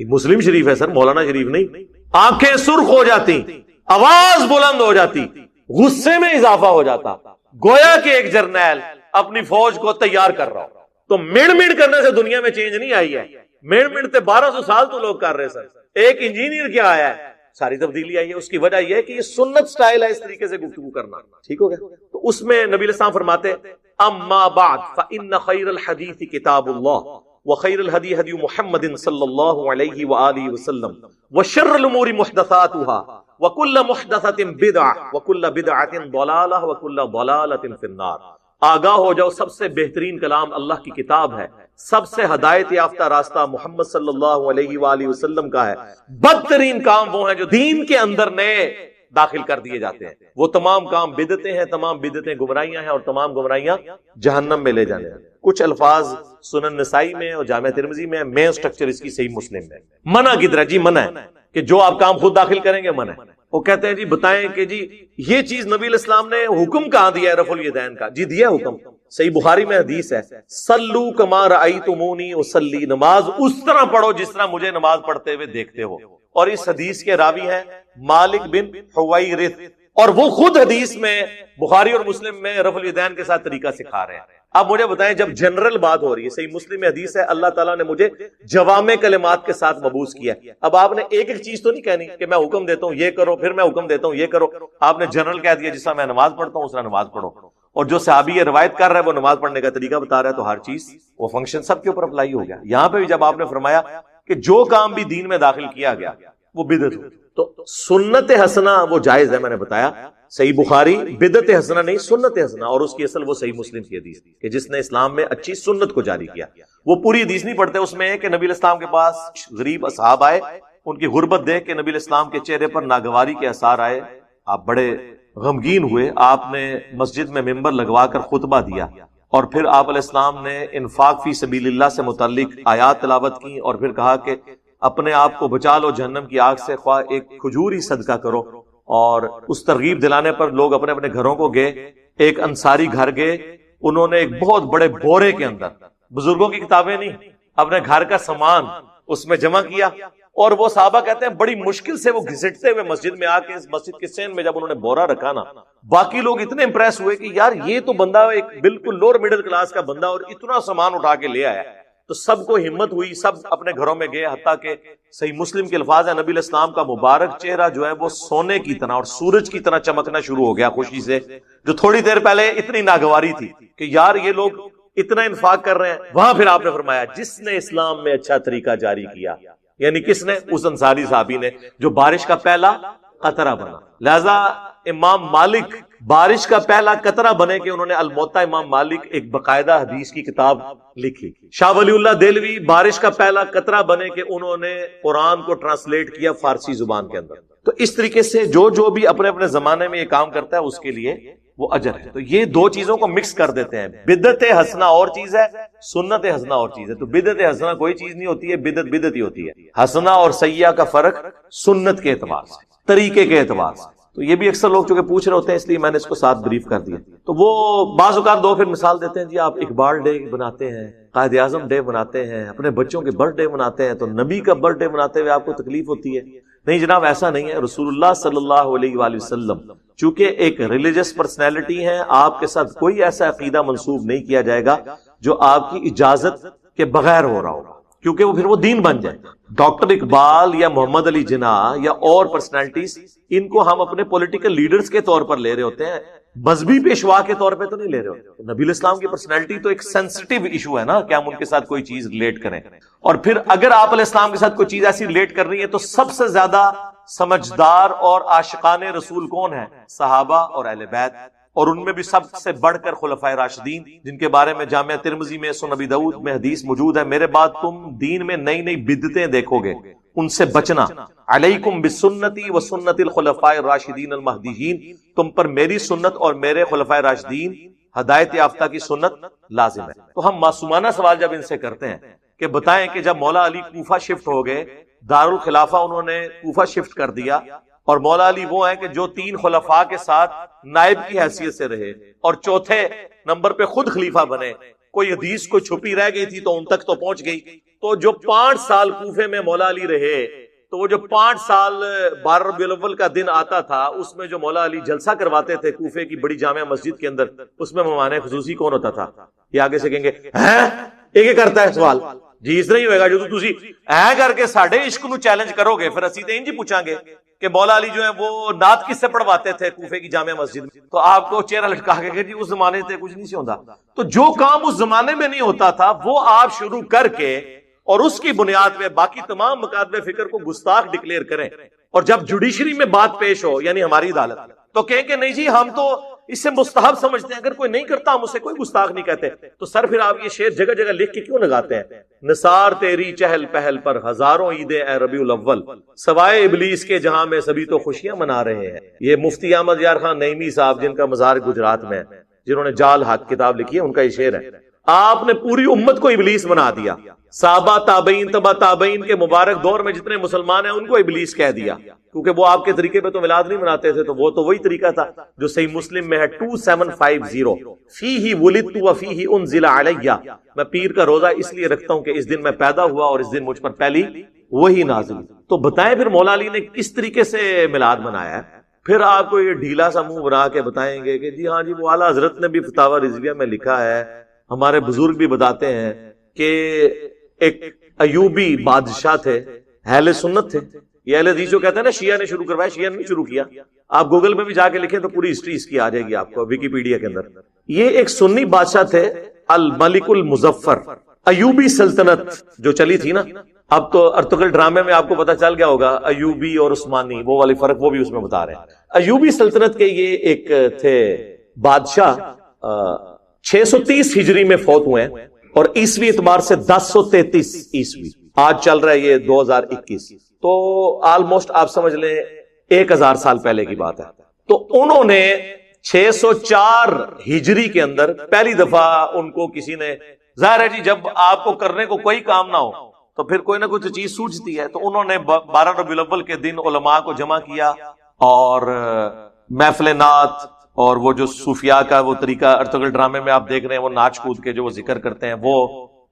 مسلم شریف ہے سر، مولانا شریف نہیں. آنکھیں سرخ ہو جاتی، آواز بلند ہو جاتی، غصے میں اضافہ ہو جاتا، گویا کہ ایک جرنیل اپنی فوج کو تیار کر رہا ہو. تو مڑ کرنے سے دنیا میں چینج نہیں آئی ہے. مڑ تے 1200 سال تو لوگ کر رہے سر. ایک انجینئر کیا آیا ہے، ساری تبدیلی آئی ہے. اس کی وجہ یہ ہے کہ یہ سنت سٹائل ہے اس طریقے سے گفتگو کرنا. ٹھیک ہو گیا؟ تو اس میں نبی علیہ السلام فرماتے اما بعد فإن خیر الحدیث کتاب اللہ وخیر الہدی ہدی محمد صلی اللہ علیہ وآلہ وسلم وشر الامور محدثاتها وکل محدثۃ بدعہ وکل بدعۃ ضلالہ وکل ضلالۃ فی النار. آگاہ ہو جاؤ سب سے بہترین کلام اللہ کی کتاب ہے، سب سے ہدایت یافتہ راستہ محمد صلی اللہ علیہ وآلہ وسلم کا ہے. بدترین کام وہ ہیں جو دین کے اندر نئے داخل کر دیے جاتے ہیں. وہ تمام کام بدعتیں ہیں، تمام بدعتیں گمراہیاں ہیں، اور تمام گمراہیاں جہنم میں لے جانے ہیں. کچھ الفاظ سنن نسائی میں اور جامع ترمذی میں، مین سٹرکچر اس کی صحیح مسلم میں. منع کدھر ہے؟ جی منع ہے کہ جو آپ کام خود داخل کریں گے منع ہے. وہ کہتے ہیں جی بتائیں کہ جی یہ چیز نبی علیہ السلام نے حکم کہاں دیا ہے رفع الیدین کا؟ جی دیا حکم، صحیح بخاری میں حدیث ہے، صلو کما رأیتمونی اصلی، نماز اس طرح پڑھو جس طرح مجھے نماز پڑھتے ہوئے دیکھتے ہو. اور اس حدیث کے راوی ہیں مالک بن حویرث، اور وہ خود حدیث میں بخاری اور مسلم میں رفع الیدین کے ساتھ طریقہ سکھا رہے ہیں. اب مجھے بتائیں جب جنرل بات ہو رہی ہے، صحیح مسلم میں حدیث ہے اللہ تعالیٰ نے مجھے جوامع کلمات کے ساتھ مبعوث کیا. اب آپ نے ایک ایک چیز تو نہیں کہنی کہ میں حکم دیتا ہوں یہ کرو، پھر میں حکم دیتا ہوں یہ کرو. آپ نے جنرل کہہ دیا جس طرح میں نماز پڑھتا ہوں اس طرح نماز پڑھو. اور جو صحابی یہ روایت کر رہا ہے وہ نماز پڑھنے کا طریقہ بتا رہا ہے، تو ہر چیز وہ فنکشن سب کے اوپر اپلائی ہو گیا. یہاں پہ بھی جب آپ نے فرمایا کہ جو کام بھی دین میں داخل کیا گیا وہ بدعت ہو. تو سنت حسنہ وہ جائز ہے، میں نے بتایا صحیح بخاری، بدعت حسنہ نہیں سنت حسنہ، اور اس کی اصل وہ صحیح مسلم کی حدیث کہ جس نے اسلام میں اچھی سنت کو جاری کیا. وہ پوری حدیث نہیں پڑھتے، اس میں ہے کہ نبی علیہ السلام کے پاس غریب اصحاب آئے، ان کی غربت دیکھ کے نبی علیہ السلام کے چہرے پر ناگواری کے آثار آئے، آپ بڑے غمگین ہوئے، آپ نے مسجد میں ممبر لگوا کر خطبہ دیا، اور پھر آپ علیہ السلام نے انفاق فی سبیل اللہ سے متعلق آیات تلاوت کی، اور پھر کہا کہ اپنے آپ کو بچا لو جہنم کی آگ سے، خواہ ایک کھجور ہی صدقہ کرو. اور اس ترغیب دلانے پر لوگ اپنے اپنے گھروں کو گئے. ایک انصاری گھر گئے، انہوں نے ایک بہت بڑے بورے کے اندر بزرگوں کی کتابیں نہیں، اپنے گھر کا سامان اس میں جمع کیا، اور وہ صحابہ کہتے ہیں بڑی مشکل سے وہ گھسٹتے ہوئے مسجد میں آ کے اس مسجد کے سین میں جب انہوں نے بورا رکھا نا، باقی لوگ اتنے امپریس ہوئے کہ یار یہ تو بندہ ایک بالکل لوور مڈل کلاس کا بندہ اور اتنا سامان اٹھا کے لے آیا. تو سب کو ہمت ہوئی، سب اپنے گھروں میں گئے، حتیٰ کہ صحیح مسلم کے الفاظ ہیں نبی علیہ السلام کا مبارک چہرہ جو ہے وہ سونے کی طرح اور سورج کی طرح چمکنا شروع ہو گیا خوشی سے، جو تھوڑی دیر پہلے اتنی ناگواری تھی کہ یار یہ لوگ اتنا انفاق کر رہے ہیں. وہاں پھر آپ نے فرمایا جس نے اسلام میں اچھا طریقہ جاری کیا، یعنی کس نے؟ اس انصاری صحابی نے جو بارش کا پہلا قطرہ بنا. لہذا امام مالک بارش کا پہلا قطرہ بنے کہ انہوں نے الموطا امام مالک ایک باقاعدہ حدیث کی کتاب لکھی. شاہ ولی اللہ دہلوی بارش کا پہلا قطرہ بنے کہ انہوں نے قرآن کو ٹرانسلیٹ کیا فارسی زبان کے اندر. تو اس طریقے سے جو بھی اپنے اپنے زمانے میں یہ کام کرتا ہے اس کے لیے وہ اجر ہے. تو یہ دو چیزوں کو مکس کر دیتے ہیں، بدعت حسنہ اور چیز ہے، سنت حسنہ اور چیز ہے. تو بدعت حسنہ کوئی چیز نہیں ہوتی ہے، بدعت ہی ہوتی ہے. حسنہ اور سیئہ کا فرق سنت کے اعتبار سے، طریقے کے اعتبار سے. تو یہ بھی اکثر لوگ چونکہ پوچھ رہے ہوتے ہیں اس لیے میں نے اس کو ساتھ بریف کر دیا. تو وہ بعض اوقات دو پھر مثال دیتے ہیں، جی آپ اقبال ڈے بناتے ہیں، قائد اعظم ڈے بناتے ہیں، اپنے بچوں کے برتھ ڈے مناتے ہیں، تو نبی کا برتھ ڈے مناتے ہوئے آپ کو تکلیف ہوتی ہے. نہیں جناب، ایسا نہیں ہے. رسول اللہ صلی اللہ علیہ وآلہ وسلم چونکہ ایک ریلیجس پرسنالٹی ہیں، آپ کے ساتھ کوئی ایسا عقیدہ منسوب نہیں کیا جائے گا جو آپ کی اجازت کے بغیر ہو رہا ہوگا، کیونکہ وہ پھر وہ دین بن جائے. ڈاکٹر اقبال یا محمد علی جناح یا اور پرسنالٹیز، ان کو ہم اپنے پولیٹیکل لیڈرز کے طور پر لے رہے ہوتے ہیں، مذہبی پیشوا کے طور پہ تو نہیں لے رہے ہوتے. نبی علیہ السلام کی پرسنالٹی تو ایک سینسٹیو ایشو ہے نا کہ ہم ان کے ساتھ کوئی چیز ریلیٹ کریں. اور پھر اگر آپ علیہ السلام کے ساتھ کوئی چیز ایسی ریلیٹ کر رہی ہے تو سب سے زیادہ سمجھدار اور عاشقان رسول کون ہیں؟ صحابہ اور اہل بیت، اور ان میں بھی سب سے بڑھ کر خلفائے راشدین، جن کے بارے میں جامعہ ترمذی میں سنن ابی داؤد میں حدیث موجود ہے، میرے بعد تم دین میں نئی نئی بدعتیں دیکھو گے، ان سے بچنا. علیکم بسنتی و سنت الخلفاء الراشدین المہدیین، تم پر میری سنت اور میرے خلفائے راشدین ہدایت یافتہ کی سنت لازم ہے. تو ہم معصومانہ سوال جب ان سے کرتے ہیں کہ بتائیں کہ جب مولا علی کوفہ شفٹ ہو گئے، دارالخلافہ انہوں نے کوفہ شفٹ کر دیا، اور مولا علی وہ ہیں کہ جو 3 خلفاء کے ساتھ نائب کی حیثیت سے رہے اور چوتھے نمبر پہ خود خلیفہ بنے. کوئی حدیث کوئی چھپی رہ گئی تھی تو ان تک تو پہنچ گئی. تو جو 5 سال کوفے میں مولا علی رہے، تو وہ جو 5 سال 12 ربیع الاول کا دن آتا تھا، اس میں جو مولا علی جلسہ کرواتے تھے کوفے کی بڑی جامع مسجد کے اندر، اس میں مہمان خصوصی کون ہوتا تھا؟ یہ آگے سے کہیں گے ایک کرتا ہے سوال، جی اس طرح ہی ہوئے گا جو تسی اے کر کے ساڈے عشق نو چیلنج کرو گے، پھر اسی تے انج پوچھاں گے کہ مولا علی جو ہے وہ نعت کس سے پڑھواتے تھے کوفے کی جامع مسجد میں، تو آپ کو چہرہ لٹکا کے کہ جی اس زمانے سے کچھ نہیں سی ہوندا. تو جو کام اس زمانے میں نہیں ہوتا تھا وہ آپ شروع کر کے اور اس کی بنیاد پہ باقی تمام مکاتب فکر کو گستاخ ڈکلیئر کریں، اور جب جوڈیشری میں بات پیش ہو یعنی ہماری عدالت تو کہیں کہ نہیں جی ہم تو اس سے مستحب سمجھتے ہیں، اگر کوئی نہیں کرتا ہم اسے کوئی گستاخ نہیں کہتے. تو سر پھر آپ یہ شعر جگہ جگہ لکھ کے کیوں لگاتے ہیں؟ نثار تیری چہل پہل پر ہزاروں عیدیں اے ربیع الاول، سوائے ابلیس کے جہاں میں سبھی تو خوشیاں منا رہے ہیں. یہ مفتی احمد یار خان نعیمی صاحب جن کا مزار گجرات میں ہے، جنہوں نے جال حق کتاب لکھی ہے، ان کا یہ شعر ہے. آپ نے پوری امت کو ابلیس بنا دیا. صحابہ تابعین تبع تابعین کے مبارک دور میں جتنے مسلمان ہیں ان کو ابلیس کہہ دیا، کیونکہ وہ آپ کے طریقے پہ تو میلاد نہیں مناتے تھے. تو وہ تو وہی طریقہ تھا جو صحیح مسلم میں ہے 2750، فیہ ولدت وفیہ انزل علیہ، میں پیر کا روزہ اس لیے رکھتا ہوں کہ اس دن میں پیدا ہوا اور اس دن مجھ پر پہلی وہی نازل. تو بتائیں پھر مولا علی نے کس طریقے سے میلاد منایا ہے؟ پھر آپ کو یہ ڈھیلا سا منہ بنا کے بتائیں گے کہ جی ہاں جی وہ اعلیٰ حضرت نے بھی فتاوی رضویہ میں لکھا ہے، ہمارے بزرگ بھی بتاتے ہیں کہ ایک ایوبی بادشاہ تھے، اہل سنت تھے. یہ اہل حدیث جو کہتے ہیں نا شیعہ نے شروع کروایا، شیعہ نے شروع کیا. آپ گوگل میں بھی جا کے لکھیں تو پوری ہسٹری اس کی آ جائے گی آپ کو ویکیپیڈیا کے اندر. یہ ایک سنی بادشاہ تھے، الملک المظفر. ایوبی سلطنت جو چلی تھی نا، اب تو ارطغرل ڈرامے میں آپ کو پتا چل گیا ہوگا ایوبی اور عثمانی وہ والی فرق وہ بھی اس میں بتا رہے ہیں۔ ایوبی سلطنت کے یہ ایک تھے بادشاہ 630 ہجری میں فوت ہوئے ہیں اور عیسوی اعتبار سے 1033 عیسوی، آج چل رہا ہے یہ 2021، تو آلموسٹ آپ سمجھ لیں 1000 سال پہلے کی بات ہے۔ تو انہوں نے 604 ہجری کے اندر پہلی دفعہ ان کو کسی نے، ظاہر ہے جی جب آپ کو کرنے کو کوئی کام نہ ہو تو پھر کوئی نہ کوئی چیز سوچتی ہے، تو انہوں نے 12 ربیع الاول کے دن علماء کو جمع کیا اور محفل نعت اور وہ جو صوفیاء کا وہ طریقہ ارطغرل ڈرامے میں آپ دیکھ رہے ہیں، وہ ناچ کود کے جو وہ ذکر کرتے ہیں وہ،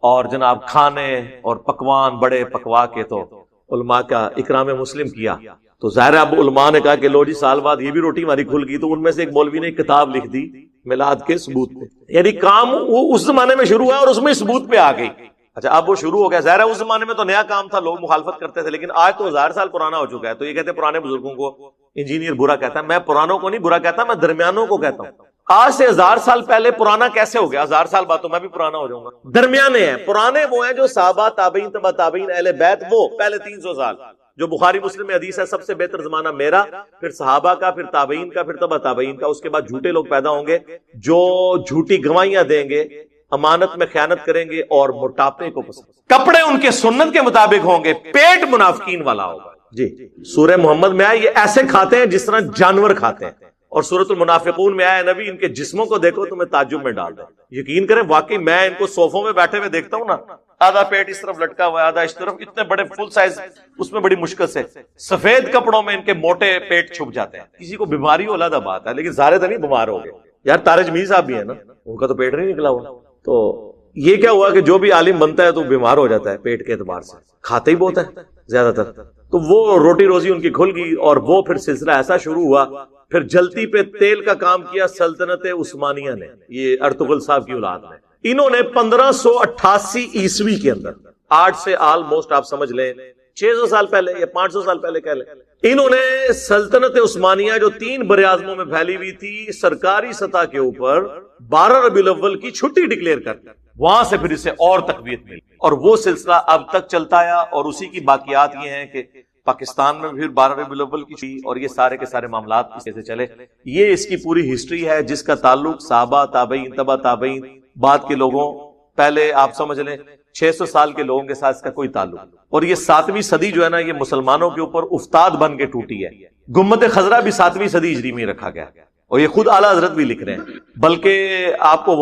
اور جناب کھانے اور پکوان بڑے پکوا کے تو علماء کا اکرام مسلم کیا۔ تو ظاہر اب علماء نے کہا کہ لو جی سال بعد یہ بھی روٹی ہماری کھل گئی، تو ان میں سے ایک مولوی نے ایک کتاب لکھ دی میلاد کے ثبوت پہ، یعنی کام وہ اس زمانے میں شروع ہوا اور اس میں ثبوت پہ آ گئی۔ اچھا اب وہ شروع ہو گیا، ظاہر ہے اس زمانے میں تو نیا کام تھا، لوگ مخالفت کرتے تھے، لیکن آج تو 1000 سال پرانا ہو چکا ہے۔ تو یہ کہتے ہیں پرانے بزرگوں کو انجینئر برا کہتا ہے، میں پرانوں کو نہیں برا کہتا، میں درمیانوں کو کہتا ہوں۔ آج سے 1000 سال پہلے پرانا کیسے ہو گیا؟ 1000 سال بعد تو میں بھی پرانا ہو جاؤں گا۔ درمیانے ہیں، پرانے وہ ہیں جو صحابہ تابعین تبع تابعین اہل بیت، وہ پہلے 300 سال جو بخاری مسلم میں حدیث ہے سب سے بہتر زمانہ میرا، پھر صحابہ کا، پھر تابعین کا، پھر تبع تابعین کا، اس کے بعد جھوٹے لوگ پیدا ہوں گے جو جھوٹی گواہیاں دیں گے، امانت میں خیانت کریں گے اور موٹاپے کو پسند، کپڑے ان کے سنت کے مطابق ہوں گے، پیٹ منافقین والا ہوگا۔ جی سورہ محمد میں آیا یہ ایسے کھاتے ہیں جس طرح جانور کھاتے ہیں، اور سورۃ المنافقون میں آیا نبی ان کے جسموں کو دیکھو تمہیں تعجب میں ڈال دیں۔ یقین کریں واقعی میں ان کو صوفوں میں بیٹھے ہوئے دیکھتا ہوں نا، آدھا پیٹ اس طرف لٹکا ہوا ہے، آدھا اس طرف، اتنے بڑے فل سائز، اس میں بڑی مشکل سے سفید کپڑوں میں ان کے موٹے پیٹ چھپ جاتے ہیں۔ کسی کو بیماری ہو علیحدہ بات ہے، لیکن سارے تو نہیں بیمار ہو گئے یار۔ تارج میر صاحب بھی ہے نا، ان کا تو پیٹ نہیں نکلا ہوا۔ تو یہ کیا ہوا کہ جو بھی عالم بنتا ہے تو بیمار ہو جاتا ہے پیٹ کے اعتبار سے، کھاتے ہی بہت ہے زیادہ تر۔ تو وہ روٹی روزی ان کی کھل گئی اور وہ پھر سلسلہ ایسا شروع ہوا، پھر جلتی پہ تیل کا کام کیا سلطنت عثمانیہ نے، یہ ارطغرل صاحب کی اولاد نے۔ انہوں نے 1588 عیسوی کے اندر، آج سے آلموسٹ آپ سمجھ لیں 600 سال پہلے یا 500 سال پہلے کہہ لیں، انہوں نے سلطنت عثمانیہ جو 3 براعظموں میں پھیلی ہوئی تھی سرکاری سطح کے اوپر 12 ربیع الاول کی چھٹی ڈکلیئر کر دی، وہاں سے پھر اسے اور تقویت ملی، اور وہ سلسلہ اب تک چلتا آیا، اور اسی کی باقیات یہ ہیں کہ پاکستان میں پھر 12 ربیع الاول کی چھٹی اور یہ سارے کے سارے معاملات اس سے چلے۔ یہ اس کی پوری ہسٹری ہے جس کا تعلق صحابہ تابعین تبع تابعین بعد کے لوگوں، پہلے آپ سمجھ لیں 600 سال کے لوگوں کے ساتھ اس کا کوئی تعلق، اور یہ 7ویں صدی جو ہے نا یہ مسلمانوں کے اوپر افتاد بن کے ٹوٹی ہے۔ گنبد خضرا بھی 7ویں صدی ہجری میں رکھا گیا، اور یہ خود اعلیٰ حضرت بھی لکھ رہے ہیں۔ بلکہ آپ کو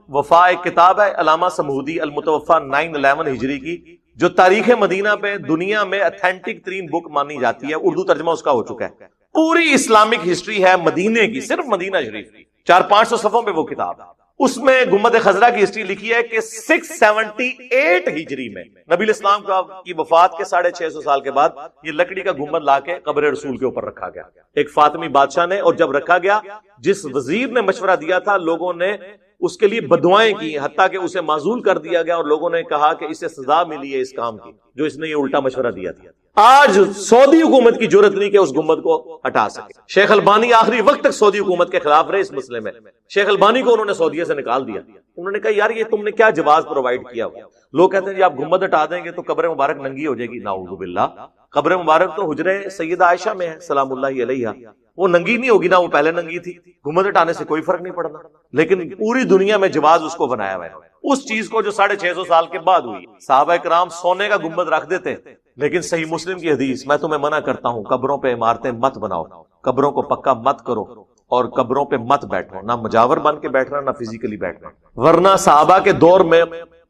وفا ایک کتاب ہے علامہ سمودی المتوفا 911 ہجری کی، جو تاریخ مدینہ پہ دنیا میں اتھینٹک ترین بک مانی جاتی ہے، اردو ترجمہ اس کا ہو چکا ہے۔ پوری اسلامک ہسٹری ہے مدینے کی، صرف مدینہ شریف کی، 400-500 صفحوں پہ وہ کتاب ہے۔ اس میں گنبد خضرا کی ہسٹری لکھی ہے کہ 678 ہجری میں نبی الاسلام کی وفات کے 650 سال کے بعد یہ لکڑی کا گنبد لا کے قبر رسول کے اوپر رکھا گیا ایک فاطمی بادشاہ نے، اور جب رکھا گیا جس وزیر نے مشورہ دیا تھا لوگوں نے اس کے لیے بددعائیں کی، حتیٰ کہ اسے معزول کر دیا گیا، اور لوگوں نے کہا کہ اسے سزا ملی ہے اس کام کی جو اس نے یہ الٹا مشورہ دیا تھا۔ آج سعودی حکومت کی جرت نہیں کہ اس گنبد کو ہٹا سکے۔ شیخ البانی آخری وقت تک سعودی حکومت کے خلاف رہے اس مسئلے میں، شیخ البانی کو انہوں نے سعودیہ سے نکال دیا۔ انہوں نے کہا یار یہ تم نے کیا جواز پرووائڈ کیا ہوا؟ لوگ کہتے ہیں جی آپ گنبد ہٹا دیں گے تو قبر مبارک ننگی ہو جائے گی، نعوذ باللہ۔ قبر مبارک تو حجرے سیدہ عائشہ میں ہے سلام اللہ علیہا، وہ ننگی نہیں ہوگی نا، وہ پہلے ننگی تھی، گنبد ہٹانے سے کوئی فرق نہیں پڑنا۔ لیکن پوری دنیا میں جواز اس کو بنایا ہوا ہے، اس چیز کو جو 650 سال کے بعد ہوئی۔ صحابہ کرام سونے کا گنبد رکھ دیتے، لیکن صحیح مسلم کی حدیث، میں تمہیں منع کرتا ہوں قبروں پہ عمارتیں مت بناؤ، قبروں کو پکا مت کرو، اور قبروں پہ مت بیٹھو، نہ مجاور بن کے بیٹھنا نہ فزیکلی بیٹھنا۔ ورنہ صحابہ کے دور میں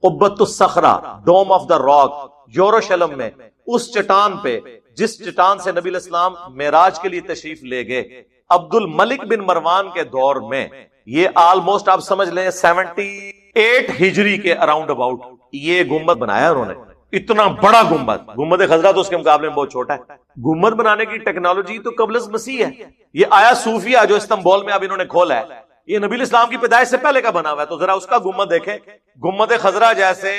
قبۃ الصخرہ، ڈوم آف دا راک، یروشلم میں اس چٹان پہ جس چٹان سے نبی الاسلام معراج کے لیے تشریف لے گئے، عبد الملک بن مروان کے دور میں، یہ آلموسٹ آپ سمجھ لیں 78 ہجری کے اراؤنڈ اباؤٹ یہ گنبد بنایا انہوں نے، اتنا بڑا گنبد۔ گنبد خضرا تو اس کے مقابلے میں بہت چھوٹا ہے۔ گنبد بنانے کی ٹیکنالوجی تو قبل از مسیح ہے۔ یہ آیا صوفیہ جو استنبول میں اب انہوں نے کھولا ہے، یہ نبی الاسلام کی پیدائش سے پہلے کا بنا ہوا ہے، تو ذرا اس کا گنبد دیکھیں۔ گنبد خضرا جیسے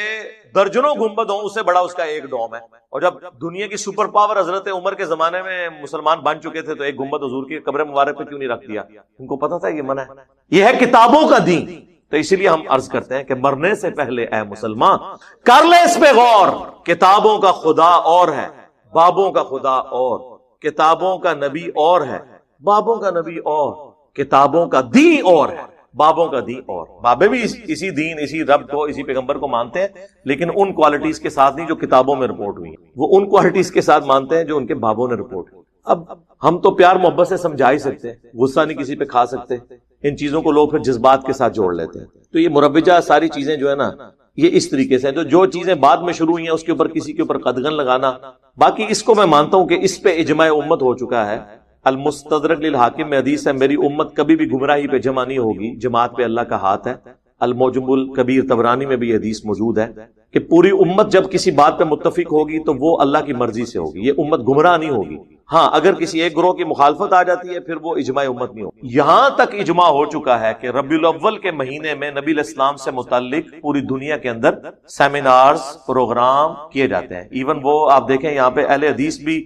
درجنوں گنبد ہوں، اس سے بڑا اس کا ایک ڈوم ہے۔ اور جب دنیا کی سپر پاور حضرت عمر کے زمانے میں مسلمان بن چکے تھے تو ایک گنبد حضور کی قبر مبارک پہ کیوں نہیں رکھ دیا؟ ان کو پتا تھا یہ منع ہے۔ یہ ہے کتابوں کا دین، تو اسی لیے ہم عرض کرتے ہیں کہ مرنے سے پہلے اے مسلمان کر لے اس پہ غور. کتابوں کا خدا اور ہے، بابوں کا خدا اور، کتابوں کا نبی اور ہے، بابوں کا نبی اور، کتابوں کا دین اور ہے، بابوں کا دین اور. بابے بھی اسی دین، اسی رب کو، اسی پیغمبر کو مانتے ہیں، لیکن ان کوالٹیز کے ساتھ نہیں جو کتابوں میں رپورٹ ہوئی ہیں. وہ ان کوالٹیز کے ساتھ مانتے ہیں جو ان کے بابوں نے رپورٹ کی. اب ہم تو پیار محبت سے سمجھا ہی سکتے ہیں، غصہ نہیں کسی پہ کھا سکتے. ان چیزوں کو لوگ پھر جذبات کے ساتھ جوڑ لیتے ہیں. تو یہ مروجہ ساری چیزیں جو ہے نا، یہ اس طریقے سے ہیں. جو چیزیں بعد میں شروع ہوئی ہیں اس کے اوپر کسی کے اوپر قدغن لگانا. باقی اس کو میں مانتا ہوں کہ اس پہ اجماع امت ہو چکا ہے. المستدرک للحاکم میں حدیث ہے، میری امت کبھی بھی گمراہی پہ جمع نہیں ہوگی، جماعت پہ اللہ کا ہاتھ ہے. المعجم الکبیر طبرانی میں بھی یہ حدیث موجود ہے کہ پوری امت جب کسی بات پہ متفق ہوگی تو وہ اللہ کی مرضی سے ہوگی، یہ امت گمراہ نہیں ہوگی. ہاں اگر کسی ایک گروہ کی مخالفت آ جاتی ہے پھر وہ اجماع امت نہیں ہوگی. یہاں تک اجماع ہو چکا ہے کہ ربیع الاول کے مہینے میں نبی علیہ السلام سے متعلق پوری دنیا کے اندر سیمینارز، پروگرام کیے جاتے ہیں. ایون وہ آپ دیکھیں یہاں پہ اہل حدیث بھی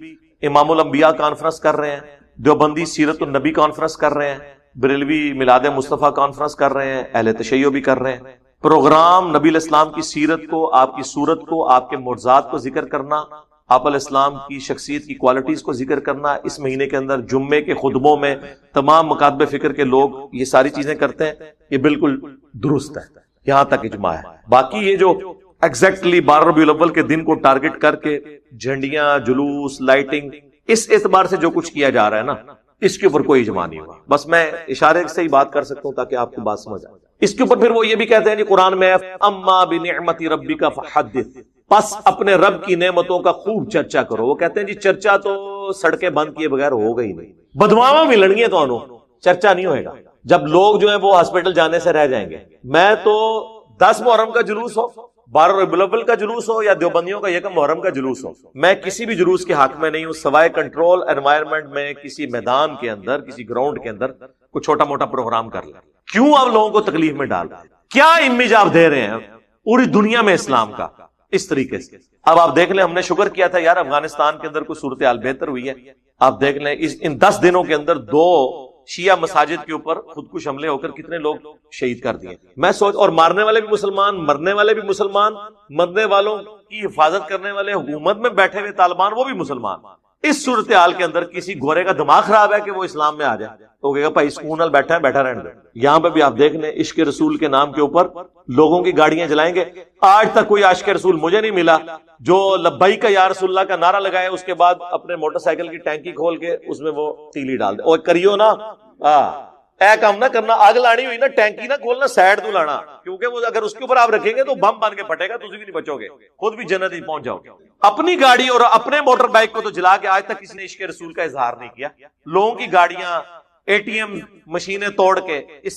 امام الانبیاء کانفرنس کر رہے ہیں، دیوبندی سیرت النبی کانفرنس کر رہے ہیں، بریلوی میلاد مصطفیٰ کانفرنس کر رہے ہیں، اہل تشیع بھی کر رہے ہیں. پروگرام نبی علیہ السلام کی سیرت کو، آپ کی صورت کو، آپ کے معجزات کو ذکر کرنا، آپ علیہ السلام کی شخصیت کی کوالٹیز کو ذکر کرنا. اس مہینے کے اندر جمعے کے خطبوں میں تمام مکاتب فکر کے لوگ یہ ساری چیزیں کرتے ہیں. یہ بالکل درست ہے، یہاں تک اجماع ہے. باقی یہ جو ایگزیکٹلی 12 ربیع الاول کے دن کو ٹارگٹ کر کے جھنڈیاں، جلوس، لائٹنگ، اس اعتبار سے جو کچھ کیا جا رہا ہے نا، اس کے اوپر کوئی اجماع نہیں ہوا. بس میں اشارے سے ہی بات کر سکتا ہوں تاکہ آپ کو بات سمجھ آئے. اس کے اوپر پھر وہ یہ بھی کہتے ہیں کہ قرآن میں اما بنعمت ربک فحدث، پس اپنے رب کی نعمتوں کا خوب چرچا کرو. وہ کہتے ہیں جی چرچا تو سڑکیں بند کیے بغیر ہوگا ہی نہیں، بدماواں بھی لڑنگی تو انہوں چرچا نہیں ہوئے گا. جب لوگ جو ہیں وہ ہاسپٹل جانے سے رہ جائیں گے. میں تو 10 محرم کا جلوس ہو، 12 ربیع الاول کا جلوس ہو یا دیوبندیوں کا 1 محرم کا جلوس ہو، میں کسی بھی جلوس کے حق میں نہیں ہوں سوائے کنٹرول انوائرمنٹ میں کسی میدان کے اندر، کسی گراؤنڈ کے اندر کوئی چھوٹا موٹا پروگرام کر لیں. کیوں آپ لوگوں کو تکلیف میں ڈال رہے ہیں؟ کیا امیج آپ دے رہے ہیں پوری دنیا میں اسلام کا اس طریقے سے؟ اب آپ دیکھ لیں، ہم نے شکر کیا تھا یار افغانستان کے اندر کوئی صورتحال بہتر ہوئی ہے. آپ دیکھ لیں ان 10 دنوں کے اندر 2 شیعہ مساجد کے اوپر خودکش حملے ہو کر کتنے لوگ شہید کر دیے. میں سوچ، اور مارنے والے بھی مسلمان، مرنے والے بھی مسلمان، مرنے والوں کی حفاظت کرنے والے حکومت میں بیٹھے ہوئے طالبان وہ بھی مسلمان. اس صورتحال کے اندر کسی گورے کا دماغ خراب ہے کہ وہ اسلام میں آ جائے تو کہے گا بھائی سکون نال بیٹھا ہے، بیٹھا رہنے دو. یہاں پہ بھی آپ دیکھ لیں عشق رسول کے نام کے اوپر لوگوں کی گاڑیاں جلائیں گے. آج تک کوئی عاشق رسول مجھے نہیں ملا جو لبیک یا رسول اللہ کا نعرہ لگائے اس کے بعد اپنے موٹر سائیکل کی ٹینکی کھول کے اس میں وہ تیلی ڈال دے. اور کریو نا اے کام نہ کرنا، آگ لانی ہوئی نا ٹینکی نہ کھولنا، سائڈ تو لانا، کیونکہ وہ اگر اس کے اوپر آپ رکھیں گے تو بم بن کے پھٹے گا، تجھے بھی نہیں بچو گے، خود بھی جنت ہی پہنچ جاؤ گے. اپنی گاڑی اور اپنے موٹر بائک کو تو جلا کے آج تک کسی نے عشق رسول کا اظہار نہیں کیا. لوگوں کی گاڑیاں، ATM مشینیں توڑ کے اس